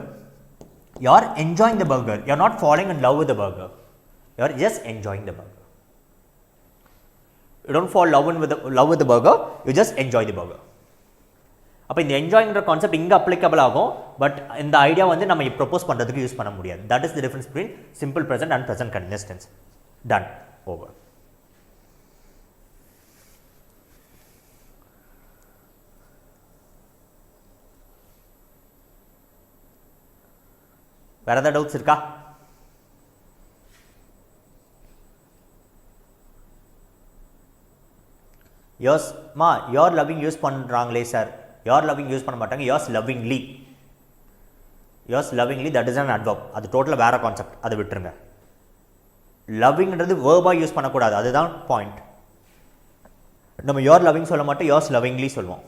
You are enjoying the burger. You are not falling in love with the burger. You are just enjoying the burger. You don't fall love with the burger. You just enjoy the burger. அப்போ இந்த என்ஜாய்ங்கிற concept இங்கே applicable ஆகும். But இந்த idea வந்து நம்ம propose பண்ணுறதுக்கு use பண்ண முடியாது. That is the difference between simple present and present continuous tense. Done. Over. வேறு ஏதாவது டவுட்ஸ் இருக்கா? யோஸ்மா யோர் லவ்விங் யூஸ் பண்ணுறாங்களே சார். யோர் லவ்விங் யூஸ் பண்ண மாட்டாங்க. Yours lovingly. Yours lovingly that is an adverb. அது டோட்டலாக வேறு கான்செப்ட். அதை விட்டுருங்க. லவ்விங்கிறது வேர்பாக யூஸ் பண்ணக்கூடாது. அதுதான் பாயிண்ட். நம்ம யோர் லவ்விங் சொல்ல மாட்டோம், யோர்ஸ் லவ்விங்லி சொல்லுவோம்.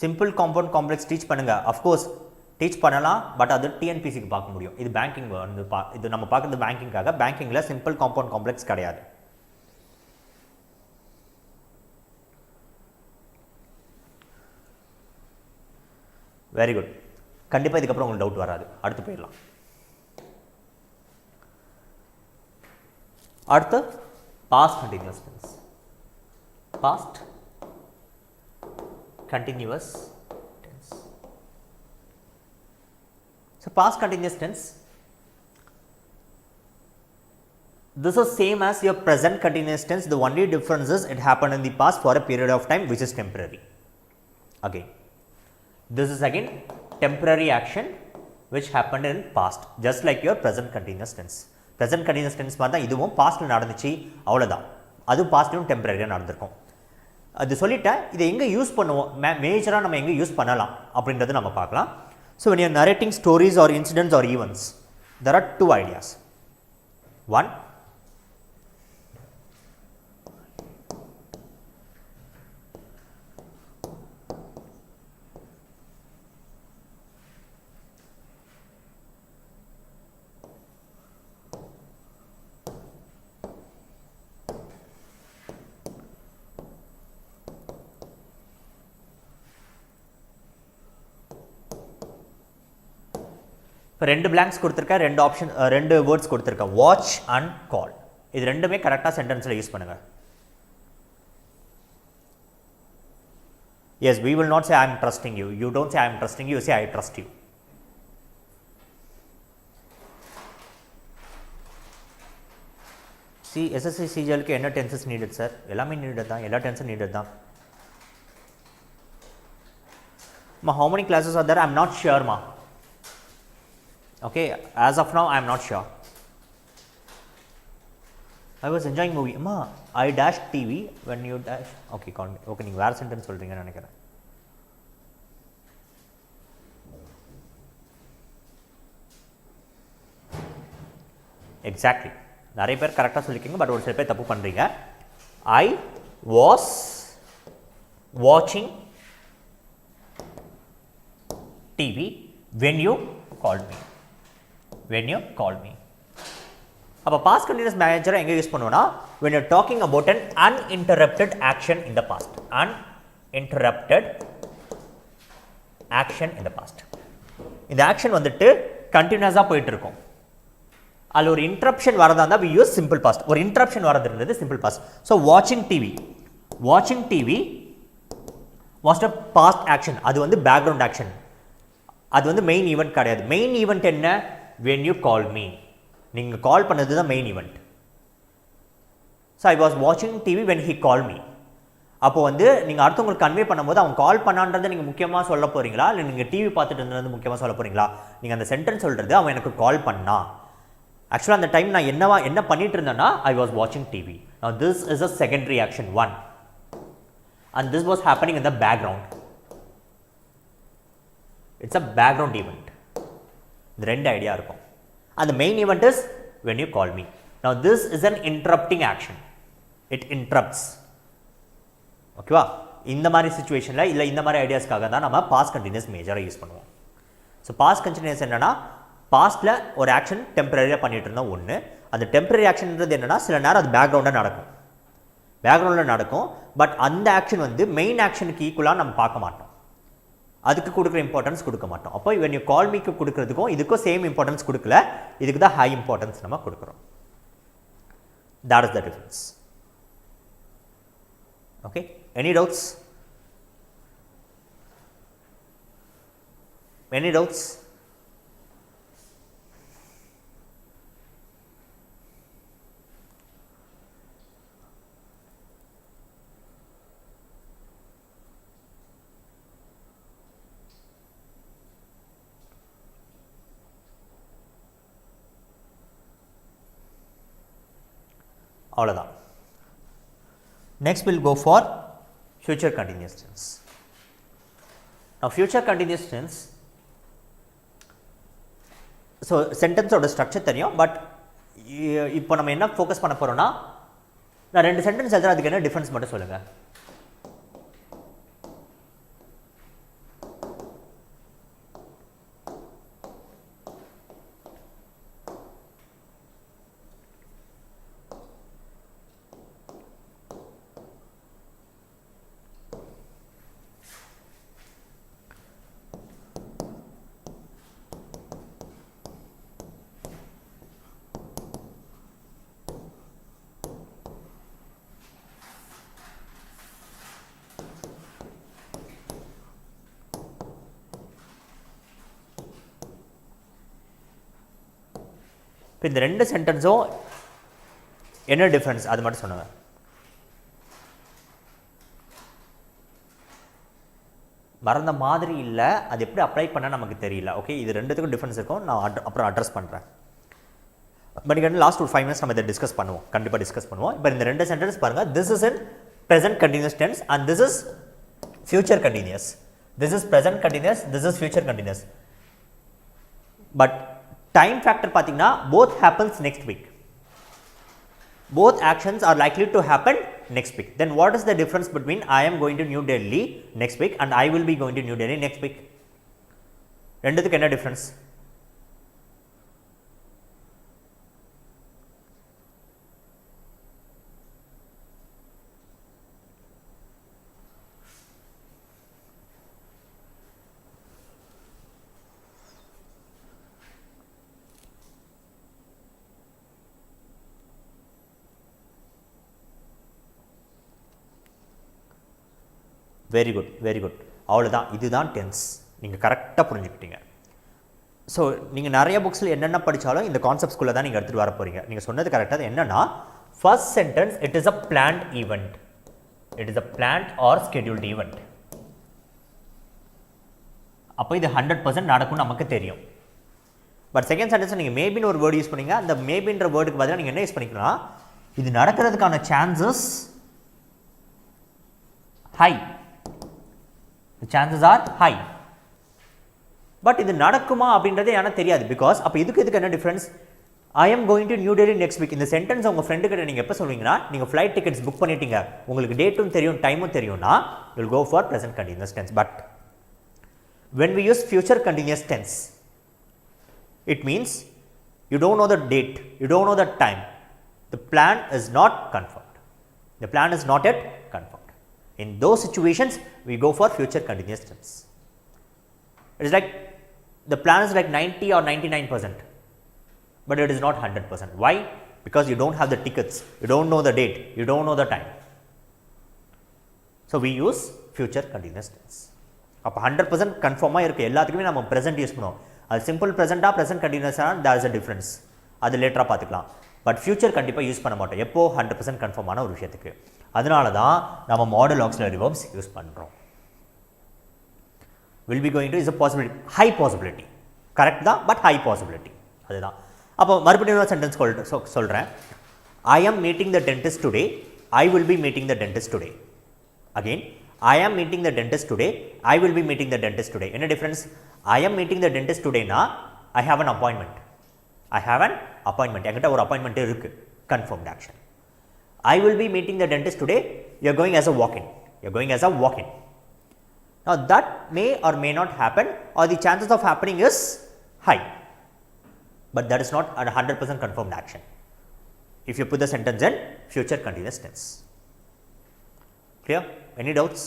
சிம்பிள் காம்பவுண்ட் காம்ப்ளெக்ஸ் டீச் பண்ணுங்கள். அஃப்கோர்ஸ் டீச் பண்ணலாம். பட் அது டிஎன்பிசிக்கு பார்க்க முடியும். இது பேங்கிங் வந்து இது நம்ம பார்க்குறது பேங்கிங்காக. பேங்கிங்கில் சிம்பிள் காம்பவுண்ட் காம்ப்ளெக்ஸ் கிடையாது. Very good. கண்டிப்பாக இதுக்கப்புறம் உங்களுக்கு டவுட் வராது. அடுத்து போயிடலாம். அடுத்து past continuous tense. Past continuous tense. So, past continuous tense, this is same as your present continuous tense, the only difference is it happened in the past for a period of time which is temporary. Again, this is again temporary action which happened in past, just like your present continuous tense. Present continuous tense மாதிரி தான் இதுவும் பாஸ்ட்டில் நடந்துச்சு, அவ்வளோதான். அதுவும் பாஸ்ட்லையும் டெம்பரரியாக நடந்திருக்கும். அது சொல்லிட்டேன். இதை எங்கே யூஸ் பண்ணுவோம், மேஜராக நம்ம எங்கே யூஸ் பண்ணலாம் அப்படின்றது நம்ம பார்க்கலாம். So when you are narrating stories or incidents or events, there are two ideas. One, இப்போ ரெண்டு பிளாங்க்ஸ் கொடுத்துருக்கேன், ரெண்டு ஆப்ஷன், ரெண்டு வேர்ட்ஸ் கொடுத்துருக்கேன், வாட்ச் அண்ட் கால். இது ரெண்டுமே கரெக்டாக சென்டென்ஸில் யூஸ் பண்ணுங்கள். Yes, we will not say I am trusting you. You don't say I am trusting you, you say I trust you. சி எஸ்எஸ்சி சிஜிஎலுக்கு என்ன டென்சஸ் நீடட் சார்? எல்லாமே நீடட் தான், எல்லா டென்ஸும் நீடட் தான். how many classes are there? I am not sure ma. Okay, as of now I am not sure. I was enjoying movie. Amma, I dashed TV when you dash. Okay, call me. Okay, நீங்க வேற sentence சொல்றீங்கன்னு நினைக்கிறேன். Exactly, நிறைய பேர் கரெக்டாக சொல்லிருக்கீங்க, but ஒரு சில பேர் தப்பு பண்ணுறீங்க. I was watching TV when you called me. When you called me. அப்போ past continuous manager எங்கே யூஸ் பண்ணுவோம்னா, when you are talking about an uninterrupted action in the past. Uninterrupted action in the past. இந்த action வந்துட்டு கண்டினியூஸாக போயிட்டு இருக்கும். அதில் ஒரு இன்ட்ரப்ஷன் வரதா இருந்தால் we use simple past. ஒரு இன்ட்ரப்ஷன் வரது இருந்தது simple past. So watching TV. Watching TV was a past action. அது வந்து பேக்ரவுண்ட் ஆக்ஷன். அது வந்து மெயின் ஈவெண்ட் கிடையாது. மெயின் ஈவெண்ட் என்ன? when you call me. நீங்கள் கால் பண்ணது தான் main event. So I was வாட்சிங் TV when he called me. அப்போ வந்து நீங்கள் அடுத்தவங்களுக்கு கன்வே பண்ணும்போது அவங்க கால் பண்ணான்றதை நீங்கள் முக்கியமாக சொல்ல போகிறீங்களா, இல்லை நீங்கள் டிவி பார்த்துட்டு இருந்தது முக்கியமாக சொல்ல போகிறீங்களா? நீங்கள் அந்த சென்டென்ஸ் சொல்கிறது அவன் எனக்கு கால் பண்ணா. ஆக்சுவலாக அந்த டைம் நான் என்ன பண்ணிட்டு இருந்தேன்னா, ஐ வாஸ் வாட்சிங் TV. Now this is a secondary action 1 and this was happening in the background. It's a background event. இந்த ரெண்டு ஐடியா இருக்கும். அந்த main event is when you call me. Now this is an interrupting action. It interrupts. ஓகேவா? இந்த மாதிரி சிச்சுவேஷனில் இல்லை இந்த மாதிரி ஐடியாஸ்க்காக தான் நம்ம பாஸ்ட் கண்டினியூஸ் மேஜராக யூஸ் பண்ணுவோம். ஸோ பாஸ்ட் கண்டினியூஸ் என்னென்னா, பாஸ்ட்டில் ஒரு ஆக்ஷன் டெம்பரரியாக பண்ணிட்டு இருந்தோம் ஒன்று. அந்த டெம்பரரி ஆக்ஷன்ன்றது என்னென்னா, சில நேரம் அது பேக்ரவுண்டில் நடக்கும். பட் அந்த ஆக்ஷன் வந்து மெயின் ஆக்ஷனுக்கு ஈக்குவலாக நம்ம பார்க்க மாட்டோம், அதுக்கு கொடுக்குற இம்பார்ட்டன்ஸ் கொடுக்க மாட்டோம். அப்போ when you call me கொடுக்குறதுக்கும் இதுக்கும் சேம் இம்பார்ட்டன்ஸ் கொடுக்கல, இதுக்கு தான் ஹை இம்பார்ட்டன்ஸ் நம்ம கொடுக்குறோம். that is the difference. Okay, any doubts? Any doubts? அவ்வளோதான். Next will go for future continuous tense. நான் ஃபியூச்சர் கண்டினியூஸ் டென்ஸ், ஸோ சென்டென்ஸோட ஸ்ட்ரக்சர் தெரியும், பட் இப்போ நம்ம என்ன ஃபோக்கஸ் பண்ண போகிறோம்னா, நான் ரெண்டு சென்டென்ஸ் எழுதுறேன், அதுக்கு என்ன டிஃப்ரென்ஸ் மட்டும் சொல்லுங்கள். இப்போ இந்த ரெண்டு சென்டென்ஸும் என்ன டிஃப்ரென்ஸ் அது மட்டும் சொன்னாங்க. மறந்த மாதிரி இல்லை, அது எப்படி அப்ளை பண்ண நமக்கு தெரியல. ஓகே, இது ரெண்டுத்துக்கும் டிஃப்ரென்ஸ் இருக்கும், நான் அப்புறம் அட்ரஸ் பண்ணுறேன். பட் நீங்கள் லாஸ்ட் ஒரு 5 minutes நம்ம இதை டிஸ்கஸ் பண்ணுவோம், கண்டிப்பாக டிஸ்கஸ் பண்ணுவோம். இப்போ இந்த ரெண்டு சென்டென்ஸ் பாருங்கள், this is in present continuous tense and this is future continuous. This is present continuous, this is future continuous. But time factor பார்த்தீங்கன்னா both happens next week. Both actions are likely to happen next week. Then what is the difference between I am going to New Delhi next week and I will be going to New Delhi next week? ரெண்டுத்துக்கு என்ன difference? Very good, very good. அவ்வளோதான், இதுதான் tense. நீங்கள் கரெக்டாக புரிஞ்சுக்கிட்டீங்க. So நீங்கள் நிறைய புக்ஸில் என்னென்ன படித்தாலும் இந்த கான்செப்ட்ஸ்குள்ளே தான் நீங்கள் எடுத்துகிட்டு வர போகிறீங்க. நீங்கள் சொன்னது கரெக்டாக. என்னென்னா first sentence, it is a planned event. It is a planned or scheduled event. அப்போ இது 100% நடக்கும்னு நமக்கு தெரியும். பட் செகண்ட் சென்டென்ஸ் நீங்கள் மேபின்னு ஒரு வேர்டு யூஸ் பண்ணீங்க. அந்த மேபின்ற வேர்டுக்கு பதிலாக நீங்கள் என்ன யூஸ் பண்ணிக்கலாம், இது நடக்கிறதுக்கான chances high. The chances are high. But இது நடக்குமா அப்படின்றதே எனக்கு தெரியாது. பிகாஸ் அப்போ இதுக்கு என்ன difference? I am going to new Delhi next week. இந்த சென்டென்ஸ் உங்கள் ஃப்ரெண்டு கிட்ட நீங்கள் எப்போ சொல்வீங்கன்னா, நீங்கள் ஃப்ளைட் டிக்கெட்ஸ் புக் பண்ணிட்டீங்க, உங்களுக்கு டேட்டும் தெரியும் டைமும் தெரியும்னா, you will go for present continuous tense. But when we use future continuous tense, it means you don't know the date, you don't know the time, the plan is not confirmed, the plan is not yet confirmed. In those situations, we go for future continuous tense. It is like the plan is like 90 or 99%, but it is not 100%. Why? Because you don't have the tickets, you don't know the date, you don't know the time. So we use future continuous tense. அப்போ 100% கன்ஃபார்மாக இருக்குது எல்லாத்துக்குமே நம்ம present use பண்ணுவோம். அது simple ப்ரெசென்ட்டாக present கண்டினியூஸாக there is a difference. அது லேட்டராக பார்த்துக்கலாம். பட் ஃபியூச்சர் கண்டிப்பாக யூஸ் பண்ண மாட்டோம் எப்போ 100% கன்ஃபார்மான ஒரு விஷயத்துக்கு. அதனால தான் நம்ம மாடல் ஆக்ஸிலரி வெர்ப்ஸ் யூஸ் பண்ணுறோம். Will be going to is a possibility, high possibility. Correct தான், பட் ஹை பாசிபிலிட்டி. அதுதான். அப்போ மறுபடியும் ஒரு சென்டென்ஸ் சொல்கிறேன். ஐ ஆம் meeting the dentist today, I will B meeting the dentist today. Again I am meeting the dentist today, I will be meeting the dentist today. என்ன difference? I am meeting the dentist today na I have an appointment. I have an appointment. என்கிட்ட ஒரு appointment இருக்கு. Confirmed action. I will be meeting the dentist today, you are going as a walk-in. You are going as a walk-in. Now that may or may not happen, or the chances of happening is high. But that is not a 100% confirmed action. If you put the sentence in future continuous tense. Clear? Any doubts?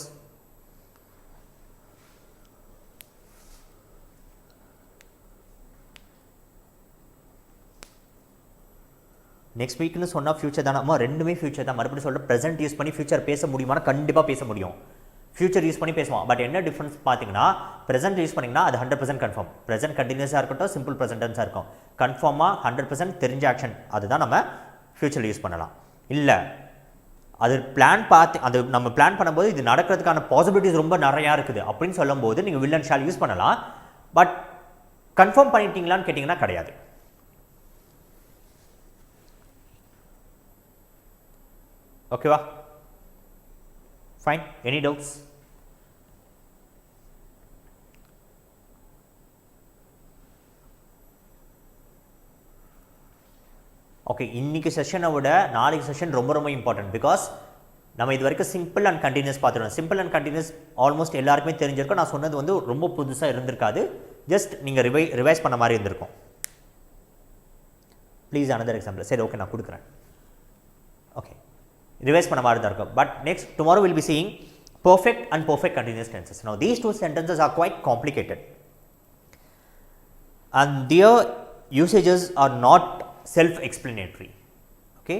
Next வீக்னு சொன்னால் future தானே. அம்மா ரெண்டுமே future தான். மறுபடியும் சொல்கிற present use பண்ணி future பேச முடியுமானா கண்டிப்பாக பேச முடியும். ஃபியூச்சர் யூஸ் பண்ணி பேசுவோம். பட் என்ன டிஃப்ரென்ஸ் பார்த்தீங்கன்னா, ப்ரெசென்ட் யூஸ் பண்ணிங்கன்னா அது 100% கன்ஃபார்ம். ப்ரெசென்ட் கண்டினியூஸாக இருக்கட்டும், சிம்பிள் ப்ரெசென்டென்ஸாக இருக்கும், கன்ஃபார்மாக 100% தெரிஞ்ச ஆக்ஷன் அதுதான் நம்ம ஃபியூச்சரில் யூஸ் பண்ணலாம். இல்லை அது பிளான் பார்த்து அது நம்ம பிளான் பண்ணும்போது இது நடக்கிறதுக்கான பாசிபிலிட்டிஸ் ரொம்ப நிறையா இருக்குது அப்படின்னு சொல்லும்போது நீங்கள் வில் அண்ட் ஷால் யூஸ் பண்ணலாம். பட் கன்ஃபார்ம் பண்ணிட்டீங்களான்னு கேட்டிங்கன்னா கிடையாது. ஓகேவா? ஃபைன். Any doubts? ஓகே, இன்றைக்கி செஷனை விட நாளைக்கு செஷன் ரொம்ப ரொம்ப இம்பார்ட்டன்ட். பிகாஸ் நம்ம இது வரைக்கும் சிம்பிள் அண்ட் கண்டினியூஸ் பார்த்துருவோம். சிம்பிள் அண்ட் கண்டினியூஸ் ஆல்மோஸ்ட் எல்லாருக்குமே தெரிஞ்சிருக்கும். நான் சொன்னது வந்து ரொம்ப புதுசாக இருந்திருக்காது. ஜஸ்ட் நீங்கள் ரிவைஸ் பண்ண மாதிரி இருந்திருக்கும். Please another example. சரி, ஓகே, நான் கொடுக்குறேன். ஓகே, ரிவைஸ் பண்ண மாதிரி தான் இருக்கும். But next tomorrow will be seeing perfect and perfect continuous tenses. Now these two sentences are quite complicated and their usages are not self-explanatory. Okay,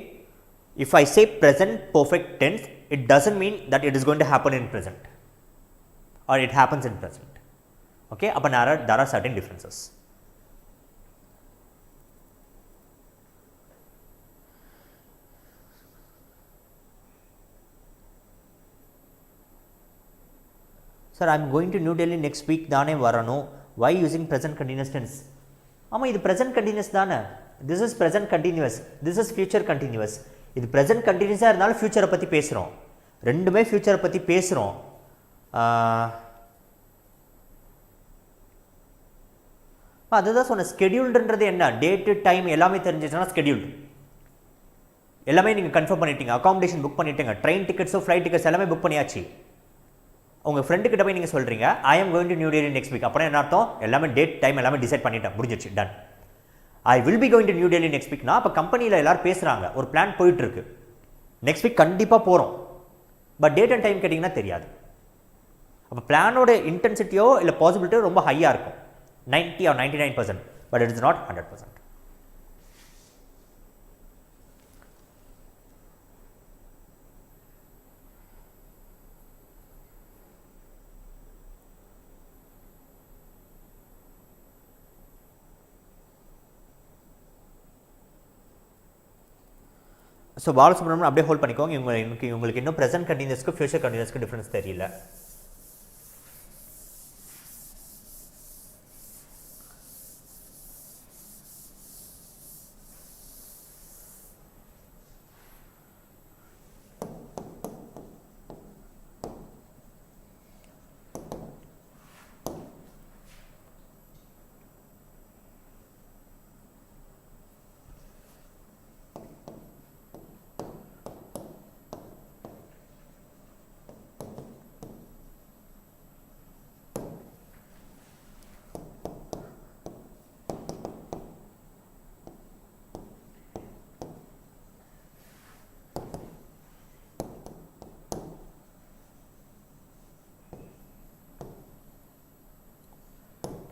if I say present perfect tense, it doesn't mean that it is going to happen in present or it happens in present. Okay, but there are certain differences. Sir I am going to new Delhi next week தானே வரணும், why using present continuous tense? ஆமாம், இது present continuous தானே. This is present continuous, this is future continuous. இது present கண்டினியூஸாக இருந்தாலும் ஃபியூச்சரை பற்றி பேசுகிறோம், ரெண்டுமே ஃபியூச்சரை பற்றி பேசுகிறோம். அதுதான் சொன்னேன், ஸ்கெடியூல்டுன்றது என்ன, டேட்டு டைம் எல்லாமே தெரிஞ்சிச்சுன்னா ஸ்கெடியூல்டு. எல்லாமே நீங்கள் கன்ஃபார்ம் பண்ணிட்டீங்க, அகாமடேஷன் புக் பண்ணிட்டீங்க, ட்ரெயின் டிக்கெட்ஸோ ஃப்ளைட் டிக்கெட்ஸ் எல்லாமே புக் பண்ணியாச்சு. உங்கள் ஃப்ரெண்டு கிட்ட போய் நீங்கள் சொல்கிறீங்க ஐ am going to new Delhi next week, அப்புறம் என்ன அர்த்தம், எல்லாமே டேட் டைம் எல்லாமே டிசைட் பண்ணிட்டேன், முடிஞ்சிச்சு, done. I will be going to new Delhi next வீக்னா அப்போ கம்பெனியில் எல்லாரும் பேசுகிறாங்க, ஒரு பிளான் போயிட்டுருக்கு, நெக்ஸ்ட் வீக் கண்டிப்பாக போகிறோம், பட் டேட் அண்ட் டைம் கேட்டிங்கன்னா தெரியாது. அப்போ பிளானோட இன்டென்சிட்டியோ இல்லை பாசிபிலிட்டியோ ரொம்ப ஹையாக இருக்கும், 90 or 99%, but it is not 100%. So Balasubramaniam அப்படியே ஹோல்ட் பண்ணிக்கோங்க. உங்களுக்கு இன்னும் ப்ரெசென்ட் கண்டினியூஸ்க்கு ஃபியூச்சர் கண்டினியூஸ்க்கு டிஃப்ரென்ஸ் தெரியல.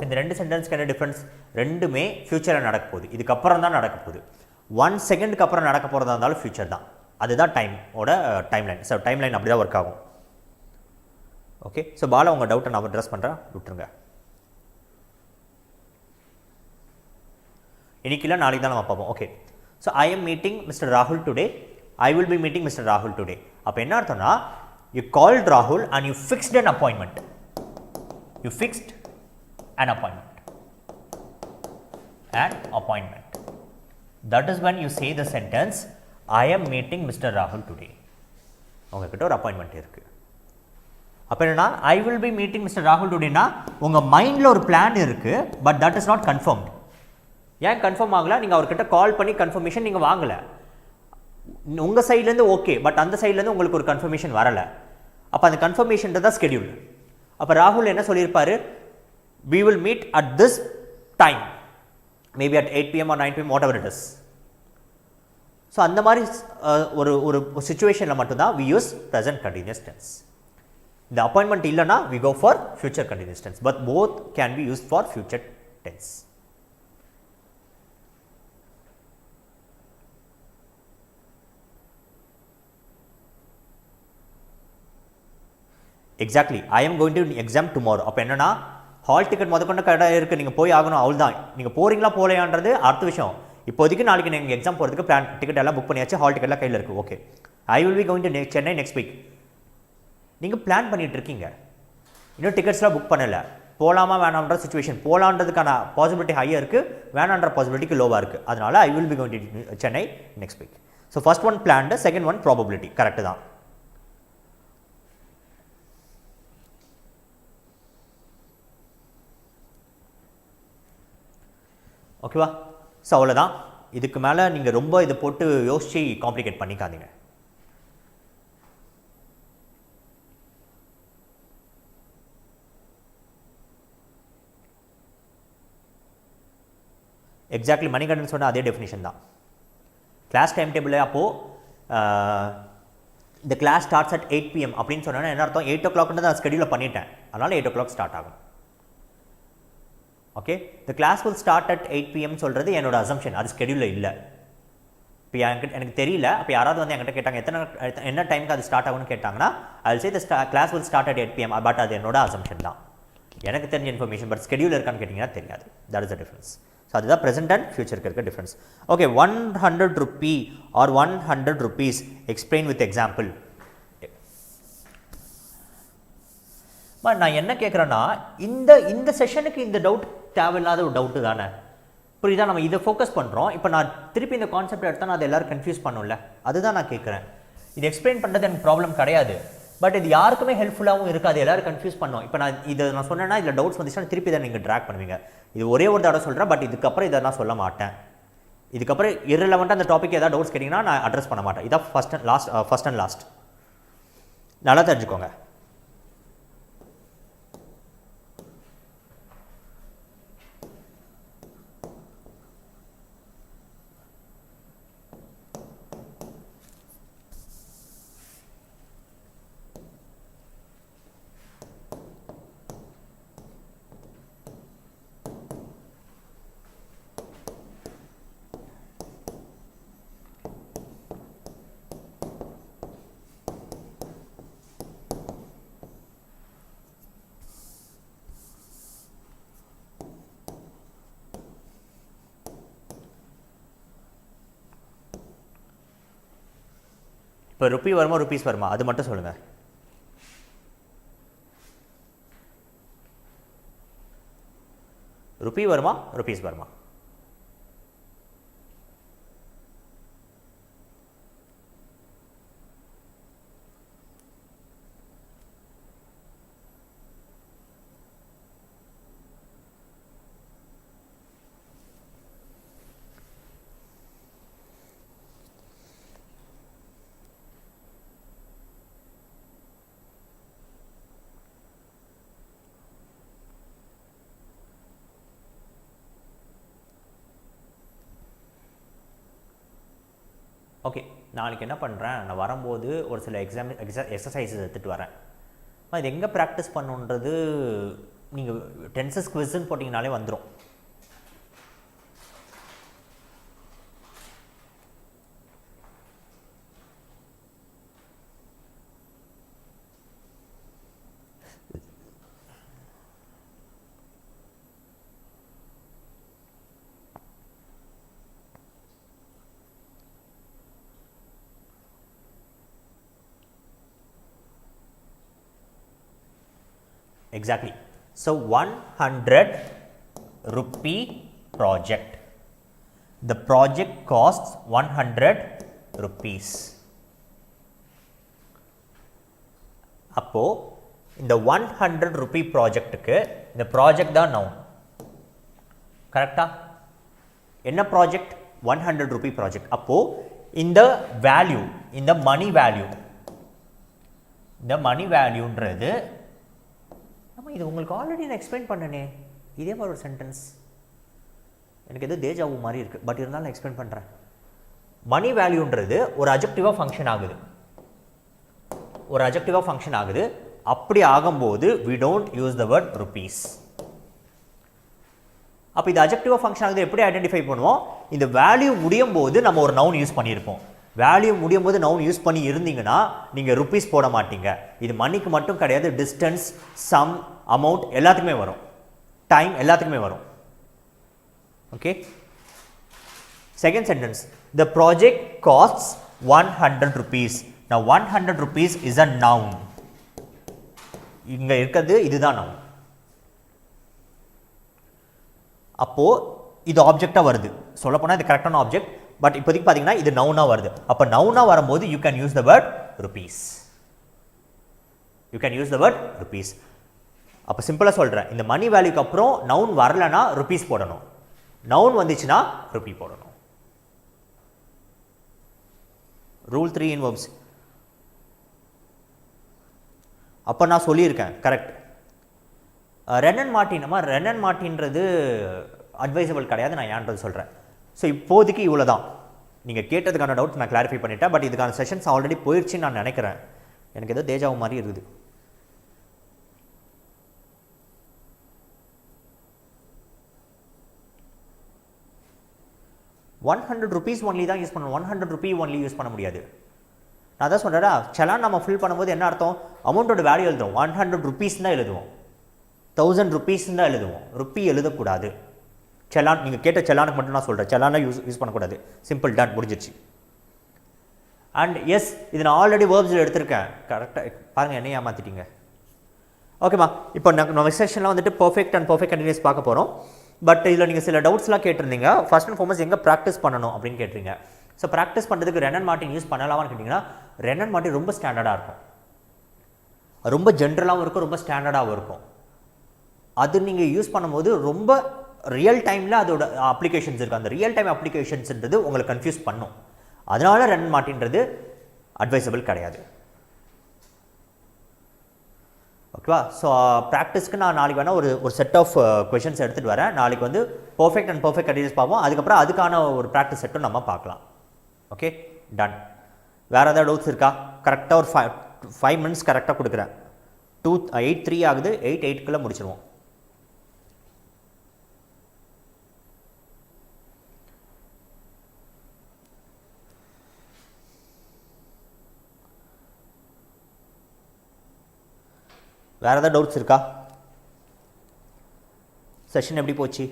இந்த ரெண்டு சென்டென்ஸ்க்கு என்ன டிஃப்ரென்ஸ், ரெண்டுமே ஃபியூச்சரில் நடக்க போகுது, இதுக்கப்புறம் தான் நடக்க போகுது. 1 செகண்டுக்கு அப்புறம் நடக்க போகிறதா இருந்தாலும் ஃபியூச்சர் தான், அதுதான் டைமோட டைம்லைன். ஸோ டைம்லைன் அப்படி தான் ஒர்க் ஆகும். ஓகே, ஸோ பாலா உங்கள் டவுட்டை நான் அட்ரஸ் பண்ணுறேன், விட்டுருங்க. இன்னைக்கு இல்லை நாளைக்கு தான் நம்ம பார்ப்போம். Okay, so I am meeting mister ராகுல் today, I will B meeting mister ராகுல் டுடே. அப்போ என்ன அர்த்தம்னா, யூ கால்ட் ராகுல் and you fixed an appointment, you fixed an appointment. That is when you say the sentence I am meeting Mr. Rahul today. உங்ககிட்ட ஒரு appointment இருக்கு. அப்போ என்னன்னா I will be meeting Mr. Rahul today னா உங்கள் மைண்டில் ஒரு பிளான் இருக்கு, but that is not confirmed. ஏன் கன்ஃபார்ம் ஆகலை, நீங்கள் அவர்கிட்ட கால் பண்ணி கன்ஃபர்மேஷன் நீங்கள் வாங்கலை, உங்கள் சைட்லேருந்து ஓகே, பட் அந்த சைட்லேருந்து உங்களுக்கு ஒரு கன்ஃபர்மேஷன் வரலை. அப்போ அந்த கன்ஃபர்மேஷன் தான் ஸ்கெடியூல். அப்போ ராகுல் என்ன சொல்லியிருப்பாரு, we will meet at this time, maybe at 8 PM or 9 PM, whatever it is. So அந்த மாதிரி ஒரு சுச்சுவேஷனில் மட்டும்தான் we use present continuous tense. இந்த அப்பாயின்மெண்ட் இல்லைனா we go for future continuous tense, but both can be used for future tense. Exactly, I am going to exam tomorrow. அப்போ என்னன்னா hall ticket முதற்கொண்டு கடை இருக்குது, நீங்கள் போய் ஆகணும், அவள் தான். நீங்கள் போகிறீங்களா போகலையான்றது அடுத்த விஷயம். இப்போதைக்கு நாளைக்கு நீங்கள் எக்ஸாம் போகிறதுக்கு பிளான் டிக்கெட் எல்லாம் புக் பண்ணியாச்சு, ஹால் டிக்கெட்லாம் கையில் இருக்குது. Okay, I will be going to Chennai next week. நீங்கள் பிளான் பண்ணிகிட்டு இருக்கீங்க, இன்னும் டிக்கெட்ஸ்லாம் புக் பண்ணலை, போகலாமா வேணான்ற சுச்சுவேஷன், போகலான்றதுக்கான பாசிபிலிட்டி ஹையாக இருக்குது, வேணான்ற பாசிபிலிட்டிக்கு லோவாக இருக்குது. அதனால் I will be going to Chennai next week. So first one planned, second one probability. Correct தான். ஓகேவா? ஸோ அவ்வளோதான். இதுக்கு மேலே நீங்கள் ரொம்ப இதை போட்டு யோசித்து காம்ப்ளிகேட் பண்ணிக்காதீங்க. எக்ஸாக்ட்லி மணிகண்டன் சொன்ன அதே டெஃபினிஷன் தான். கிளாஸ் டைம் டேபிள் அப்போது இந்த கிளாஸ் ஸ்டார்ட்ஸ் அட் 8 PM அப்படின்னு சொன்னேன்னா என்ன அர்த்தம், 8 o'clock நான் ஸ்கெடியூலில் பண்ணிட்டேன், அதனால் 8 o'clock ஸ்டார்ட் ஆகும். Okay, the class will start at 8 PM சொல்கிறது என்னோட அசம்ஷன், அது ஸ்கெடியூலில் இல்லை. இப்போ எனக்கு தெரியல, அப்போ யாராவது வந்து என்கிட்ட கேட்டாங்க என்ன டைமுக்கு அது ஸ்டார்ட் ஆகும்னு கேட்டாங்கன்னா I will say the class will start at 8 PM, but அது என்னோட அசம்ஷன் தான், எனக்கு தெரிஞ்ச இன்ஃபர்மேஷன். பட் ஸ்கெடியூல் இருக்கான்னு கேட்டிங்கன்னா தெரியாது. That is the difference. So அதுதான் ப்ரெசென்ட் அண்ட் ஃபியூச்சருக்கு இருக்க difference. Okay, 100 rupee or 100 rupees explain with example. But நான் என்ன கேட்குறேன்னா இந்த செஷனுக்கு இந்த டவுட் தேவையில்லாத ஒரு டவுட்டு தானே, புரியுதா? நம்ம இதை ஃபோக்கஸ் பண்ணுறோம். இப்போ நான் திருப்பி இந்த கான்செப்ட் எடுத்தால் நான் அதை எல்லோரும் கன்ஃபியூஸ் பண்ணும்ல, அதுதான் நான் கேட்குறேன். இது எக்ஸ்பிளைன் பண்ணுறது எனக்கு ப்ராப்ளம் கிடையாது, பட் இது யாருக்குமே ஹெல்ப்ஃபுல்லாகவும் இருக்காது, எல்லோரும் கன்ஃபியூஸ் பண்ணோம். இப்போ நான் சொன்னேன்னா இதில் டவுட்ஸ் வந்துச்சுன்னா திருப்பி இதை நீங்கள் ட்ராக் பண்ணுவீங்க. இது ஒரே ஒரு தடவை சொல்கிறேன், பட் இதுக்கப்புறம் இதை நான் சொல்ல மாட்டேன். இதுக்கப்புறம் irrelevant அந்த டாபிக் ஏதாவது டவுட்ஸ் கேட்டிங்கன்னா நான் அட்ரஸ் பண்ண மாட்டேன். இதான் ஃபஸ்ட் அண்ட் லாஸ்ட். நல்லா தெரிஞ்சுக்கோங்க. இப்போ ருப்பி வருமா ருப்பீஸ் வருமா அது மட்டும் சொல்லுங்கள். ருப்பி வருமா ருப்பீஸ் வருமா? ஓகே, நாளைக்கு என்ன பண்ணுறேன், நான் வரும்போது ஒரு சில எக்ஸசைஸஸ் எடுத்துகிட்டு வரேன். இது எங்கே ப்ராக்டிஸ் பண்ணுன்றது நீங்கள் டென்சஸ் குவிஸ்ன்னு போட்டிங்கனாலே வந்துடும். Exactly. So 100 rupee project. The project costs 100 rupees. அப்போ இந்த 100 rupee ப்ராஜெக்ட்டுக்கு இந்த ப்ராஜெக்ட் தான் நவுன். கரெக்டா? என்ன ப்ராஜெக்ட்? 100 rupee project. அப்போ இந்த வேல்யூ, இந்த மணி வேல்யூன்றது இது உங்களுக்கு ஆல்ரெடி நான் எக்ஸ்பிளைன் பண்ணனே, இதே மாதிரி ஒரு சென்டென்ஸ். எனக்கு எது தேஜாவு மாதிரி இருக்குது, பட் இருந்தாலும் நான் எக்ஸ்பிளைன் பண்ணுறேன். மணி வேல்யூன்றது ஒரு அஜெக்டிவாக ஃபங்க்ஷன் ஆகுது. அப்படி ஆகும்போது we don't use the word rupees. அப்போ இது அஜெக்டிவாக ஃபங்க்ஷன் ஆகுது எப்படி ஐடென்டிஃபை பண்ணுவோம்? இந்த வேல்யூ முடியும் போது நம்ம ஒரு நவுன் யூஸ் பண்ணியிருப்போம். வேல்யூ முடியும் போது நவுன் யூஸ் பண்ணி இருந்தீங்கன்னா நீங்கள் ருப்பீஸ் போட மாட்டீங்க. இது மணிக்கு மட்டும் கிடையாது, டிஸ்டன்ஸ், சம், அமௌண்ட் எல்லாத்துக்குமே வரும், டைம் எல்லாத்துக்குமே வரும். Okay, second sentence, the project costs 100 rupees. Now 100 rupees is a noun. இங்கே இருக்கிறது இதுதான் நவுன். அப்போ இது ஆப்ஜெக்டாக வருது, சொல்லப்போனால் இது கரெக்டான ஆப்ஜெக்ட், பட் இப்போதைக்கு பார்த்தீங்கன்னா இது நவுனாக வருது. அப்போ நவுனாக வரும்போது you can use the word rupees. அப்போ சிம்பிளாக சொல்கிறேன், இந்த மணி வேல்யூக்கு அப்புறம் நவுன் வரலன்னா ருபீஸ் போடணும், நவுன் வந்துச்சுன்னா ருபி போடணும். Rule 3 in verbs. அப்போ நான் சொல்லியிருக்கேன் கரெக்ட். ரெனன் மார்ட்டின்றது அட்வைசபிள் கிடையாது, நான் ஏன்றது சொல்கிறேன். ஸோ இப்போதைக்கு இவ்வளோ தான். நீங்கள் கேட்டதுக்கான டவுட்ஸ் நான் கிளாரிஃபை பண்ணிட்டேன், பட் இதுக்கான செஷன்ஸ் ஆல்ரெடி போயிடுச்சுன்னு நான் நினைக்கிறேன். எனக்கு ஏதோ தேஜாவு மாதிரி இருக்குது. ₹100 ஒன்லி தான் யூஸ் பண்ணணும், 100 rupee ஒன்லி யூஸ் பண்ண முடியாது. நான் தான் சொல்கிறேன், செலான் நம்ம ஃபில் பண்ணும்போது என்ன அர்த்தம், அமௌண்ட்டோட வேல்யூ எழுதுவோம், 100 rupees தான் எழுதுவோம், 1000 rupees தான் எழுதுவோம், ருப்பி எழுதக்கூடாது. செலான் நீங்கள் கேட்ட செலானுக்கு மட்டும் நான் சொல்கிறேன், செலானை யூஸ் பண்ணக்கூடாது. சிம்பிள், டன், முடிஞ்சிருச்சு. அண்ட் எஸ், இது நான் ஆல்ரெடி வேர்ப்ஸில் எடுத்திருக்கேன். கரெக்டாக பாருங்கள், என்னையே ஏமாற்றிட்டீங்க. ஓகேம்மா. இப்போ நம்ம செஷனில் வந்துட்டு பர்ஃபெக்ட் அண்ட் பர்ஃபெக்ட் கண்டினியூஸ் பார்க்க போகிறோம். பட் இதில் நீங்கள் சில டவுட்ஸ்லாம் கேட்டிருந்தீங்க. ஃபர்ஸ்ட் அண்ட் ஃபார்மஸ்ட் எங்கே ப்ராக்டிஸ் பண்ணணும் அப்படின்னு கேட்டிருங்க. ஸோ ப்ராக்டிஸ் பண்ணுறதுக்கு ரென் அண்ட் மார்ட்டின் யூஸ் பண்ணலாமான்னு கேட்டிங்கன்னா, ரென் அண்ட் மார்ட்டின் ரொம்ப ஸ்டாண்டர்டாக இருக்கும், ரொம்ப ஜென்ரலாகவும் இருக்கும், ரொம்ப ஸ்டாண்டர்டாகவும் இருக்கும். அது நீங்கள் யூஸ் பண்ணும்போது ரொம்ப ரியல் டைமில் அதோட அப்ளிகேஷன்ஸ் இருக்குது. அந்த ரியல் டைம் அப்ளிகேஷன்ஸ்ன்றது உங்களை கன்ஃபியூஸ் பண்ணும். அதனால ரென் அண்ட் மார்ட்டின்றது அட்வைசபிள் கிடையாது. ஓகேவா? ஸோ ப்ராக்டிஸ்க்கு நான் நாளைக்கு வேணால் ஒரு செட் ஆஃப் கொஷின்ஸ் எடுத்துகிட்டு வரேன். நாளைக்கு வந்து பர்ஃபெக்ட் அண்ட் பர்ஃபெக்ட் கண்டினியூஸ் பார்ப்போம். அதுக்கப்புறம் அதுக்கான ஒரு ப்ராக்டிஸ் செட்டும் நம்ம பார்க்கலாம். Okay, done. வேறு ஏதாவது டவுட்ஸ் இருக்கா? கரெக்டாக ஒரு 5 மினிட்ஸ் கரெக்டாக கொடுக்குறேன். 8:03 ஆகுது. 8:08க்குள்ளே முடிச்சிடுவோம். வேறு ஏதாவது டவுட்ஸ் இருக்கா? செஷன் எப்படி போச்சு?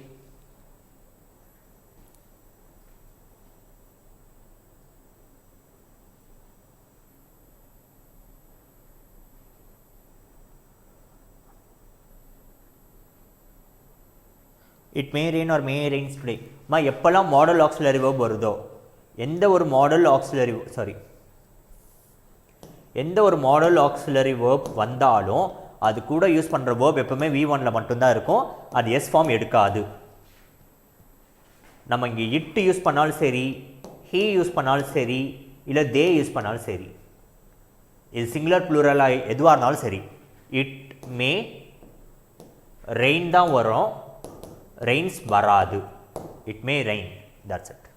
It may rain or may rains today. எப்போல்லாம் மாடல் ஆக்ஸிலரி வெர்ப் வருதோ, எந்த ஒரு மாடல் ஆக்ஸிலரி வெர்ப் வந்தாலும் அது கூட யூஸ் பண்ணுற வேர்ப் எப்பவுமே V1ல் மட்டும்தான் இருக்கும். அது எஸ் ஃபார்ம் எடுக்காது. நம்ம இங்கே இட் யூஸ் பண்ணாலும் சரி, ஹீ யூஸ் பண்ணாலும் சரி, இல்லை தே யூஸ் பண்ணாலும் சரி, இது சிங்குலர் ப்ளூரலாக எதுவாக இருந்தாலும் சரி, இட் மே ரெயின் தான் வரும், ரெயின்ஸ் வராது. It may rain, that's it.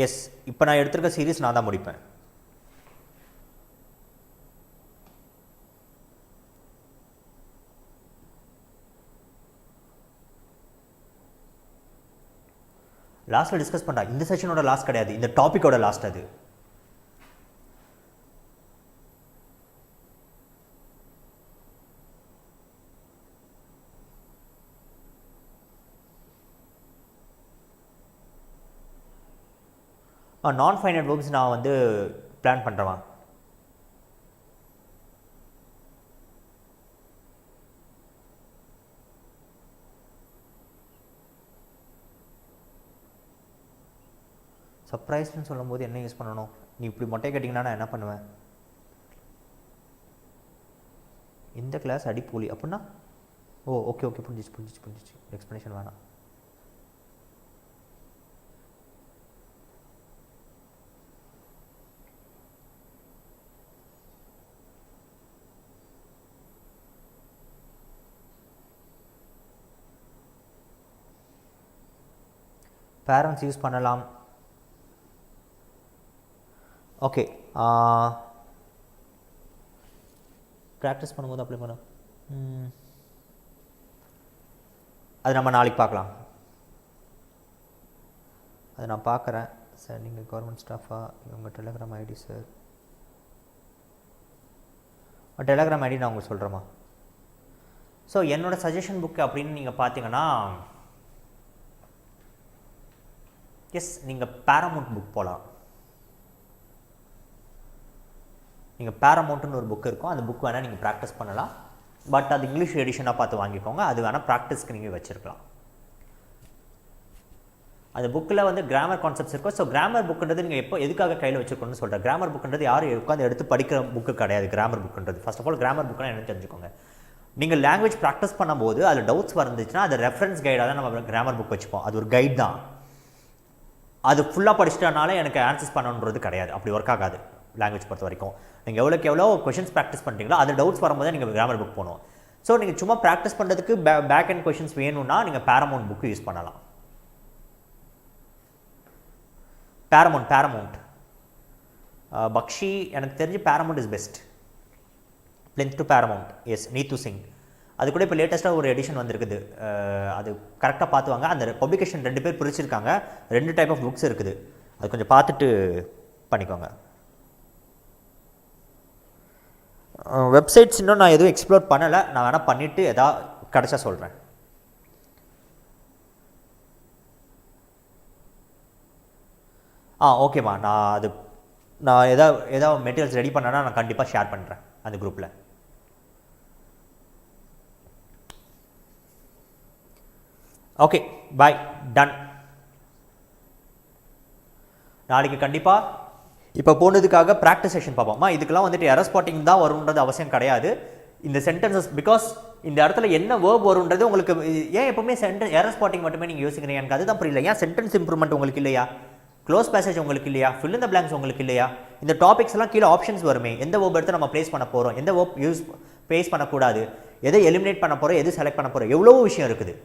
Yes, இப்போ நான் எடுத்திருக்க சீரீஸ் நான் தான் முடிப்பேன். லாஸ்ட்டில் டிஸ்கஸ் பண்ணுறேன். இந்த செஷனோட லாஸ்ட் கிடையாது, இந்த டாப்பிக்கோட லாஸ்ட் அது. நான் ஃபைனட் வேர்ப்ஸ் நான் வந்து பிளான் பண்ணுறேன். சர்ப்ரைஸ்ன்னு சொல்லும்போது என்ன யூஸ் பண்ணணும்? நீ இப்படி மொட்டை கேட்டிங்கன்னா நான் என்ன பண்ணுவேன்? இந்த கிளாஸ் அடிப்பூலி அப்படின்னா, ஓகே புரிஞ்சிச்சு. எக்ஸ்ப்ளனேஷன் வேணாம். பேரண்ட்ஸ் யூஸ் பண்ணலாம். ஓகே, ப்ராக்டிஸ் பண்ணும்போது அப்ளை பண்ண அது நம்ம நாளைக்கு பார்க்கலாம். அது நான் பார்க்குறேன் சார். நீங்கள் கவர்மெண்ட் ஸ்டாஃபா? உங்கள் Telegram ID sir. Telegram ID நான் உங்களுக்கு சொல்கிறேம்மா. ஸோ என்னோடய சஜஷன் புக்கு அப்படின்னு நீங்கள் பார்த்தீங்கன்னா, எஸ், நீங்கள் பேராமௌண்ட் புக் போகலாம். நீங்கள் பேராமௌண்ட்னு ஒரு புக் இருக்கும், அந்த புக் வேணால் நீங்கள் ப்ராக்டிஸ் பண்ணலாம். பட் அது இங்கிலீஷ் எடிஷனாக பார்த்து வாங்கிக்கோங்க. அது வேணால் ப்ராக்டிஸ்க்கு நீங்கள் வச்சுருக்கலாம். அந்த புக்கில் வந்து கிராமர் கான்செப்ட்ஸ் இருக்கும். ஸோ கிராமர் புக்குன்றது நீங்கள் எப்போ எதுக்காக கையில் வச்சுருக்கணும்னு சொல்கிறேன். கிராமர் புக்குன்றது யாரும் உட்காந்து எடுத்து படிக்கிற புக்கு கிடையாது. கிராமர் புக்குன்றது ஃபர்ஸ்ட் ஆஃப் ஆல் கிராமர் புக்குனா என்ன தெரிஞ்சுக்கோங்க. நீங்கள் லாங்குவேஜ் ப்ராக்டிஸ் பண்ணும்போது அதில் டவுட்ஸ் வந்துச்சுன்னா அது ரெஃபரன்ஸ் கைடாக தான் நம்ம கிராமர் புக் வச்சுப்போம். அது ஒரு கைட் தான். அது ஃபுல்லாக படிச்சிட்டனால எனக்கு ஆன்சர்ஸ் பண்ணணுன்றது கிடையாது. அப்படி ஒர்க் ஆகாது லாங்குவேஜ் பொறுத்த வரைக்கும். நீங்கள் எவ்வளோ கொஷின்ஸ் ப்ராக்டிஸ் பண்ணுறீங்களோ அது டவுட்ஸ் வரும்போது நீங்கள் கிராமர் புக் போகணும். ஸோ நீங்கள் சும்மா ப்ராக்டிஸ் பண்ணுறதுக்கு பேக் அண்ட் கொஷின்ஸ் வேணும்னா நீங்கள் பேராமௌண்ட் புக்கு யூஸ் பண்ணலாம். பேராமௌண்ட் பக்ஷி எனக்கு தெரிஞ்சு Paramount is best. Plinth to Paramount, yes, Neetu Singh. அது கூட இப்போ லேட்டஸ்ட்டாக ஒரு எடிஷன் வந்திருக்குது. அது கரெக்டாக பார்த்துவாங்க. அந்த பப்ளிகேஷன் 2 பேர் பிரிச்சிருக்காங்க. 2 டைப் ஆஃப் புக்ஸ் இருக்குது. அது கொஞ்சம் பார்த்துட்டு பண்ணிக்கோங்க. வெப்சைட்ஸ் இன்னும் நான் எதுவும் எக்ஸ்ப்ளோர் பண்ணலை. நான் வேணால் பண்ணிவிட்டு எதாவது கிடச்சா சொல்கிறேன். ஓகேம்மா. நான் எதாவது மெட்டீரியல்ஸ் ரெடி பண்ணேன்னா நான் கண்டிப்பாக ஷேர் பண்ணுறேன். அந்த குரூப்பில். Okay bye, done. நாளைக்கு கண்டிப்பாக இப்போ போனதுக்காக ப்ராக்டிஸ் செஷன் பார்ப்போம்மா. இதுக்கெல்லாம் வந்துட்டு எரர் ஸ்பாட்டிங் தான் வரும்ன்றது அவசியம் கிடையாது. இந்த சென்டென்சஸ் பிகாஸ் இந்த இடத்துல என்ன வேர்ப் வரும்ன்றது உங்களுக்கு ஏன் எப்பவுமே எரர் ஸ்பாட்டிங் மட்டுமே நீங்கள் யோசிக்கிறீங்க, எனக்கு அதுதான் புரியல. ஏன் சென்டென்ஸ் இம்ப்ரூவ்மெண்ட் உங்களுக்கு இல்லையா, க்ளோஸ் பேசேஜ் உங்களுக்கு இல்லையா, ஃபில் இன் த பிளாங்க்ஸ் உங்களுக்கு இல்லையா, இந்த டாபிக்ஸ் எல்லாம் கீழே ஆப்ஷன்ஸ் வருமே, எந்த வேர்ப் எடுத்து நம்ம ப்ளேஸ் பண்ண போகிறோம், எந்த வேர்ப் ப்ளேஸ் பண்ணக்கூடாது, எதை எலிமினேட் பண்ண போகிறோம், எது செலக்ட் பண்ண போகிறோம், எவ்வளோ விஷயம் இருக்குது.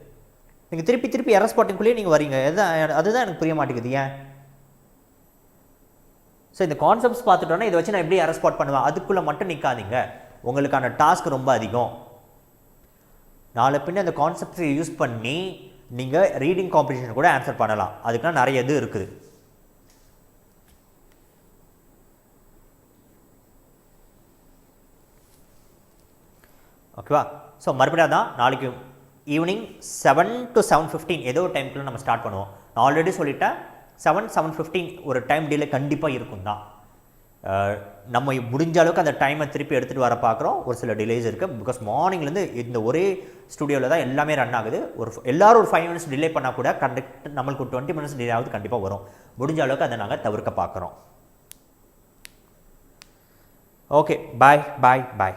நீங்கள் திருப்பி எரர் ஸ்பாட்டிங்குள்ளேயே நீங்கள் வரீங்க. அதுதான் எனக்கு புரிய மாட்டேங்குது ஏன். ஸோ இந்த கான்செப்ட்ஸ் பார்த்துட்டோன்னா இதை வச்சு நான் எப்படி எரர் ஸ்பாட் பண்ணுவேன், அதுக்குள்ளே மட்டும் நிற்காதீங்க. உங்களுக்கான டாஸ்க் ரொம்ப அதிகம். நாளை பின்ன அந்த கான்செப்ட்ஸை யூஸ் பண்ணி நீங்கள் ரீடிங் காம்படிஷன் கூட ஆன்சர் பண்ணலாம். அதுக்கெல்லாம் நிறைய இது இருக்குது. ஓகேவா? ஸோ மறுபடியும் தான் நாளைக்கு ஈவினிங் 7 to 7:15 ஏதோ ஒரு டைமுக்குள்ளே நம்ம ஸ்டார்ட் பண்ணுவோம். நான் ஆல்ரெடி சொல்லிட்டேன் 7:15 ஒரு டைம் டிலே கண்டிப்பாக இருக்கும் தான். நம்ம முடிஞ்ச அளவுக்கு அந்த டைமை திருப்பி எடுத்துகிட்டு வர பார்க்குறோம். ஒரு சில டிலேஸ் இருக்குது. பிகாஸ் மார்னிங்லேருந்து இந்த ஒரே ஸ்டுடியோவில் தான் எல்லாமே ரன் ஆகுது. எல்லோரும் ஒரு 5 minutes டிலே பண்ணால் கூட நம்மளுக்கு 20 minutes டிலே ஆகுது கண்டிப்பாக வரும். முடிஞ்ச அளவுக்கு அதை நாங்கள் தவிர்க்க பார்க்குறோம். ஓகே பாய் பாய் பாய்.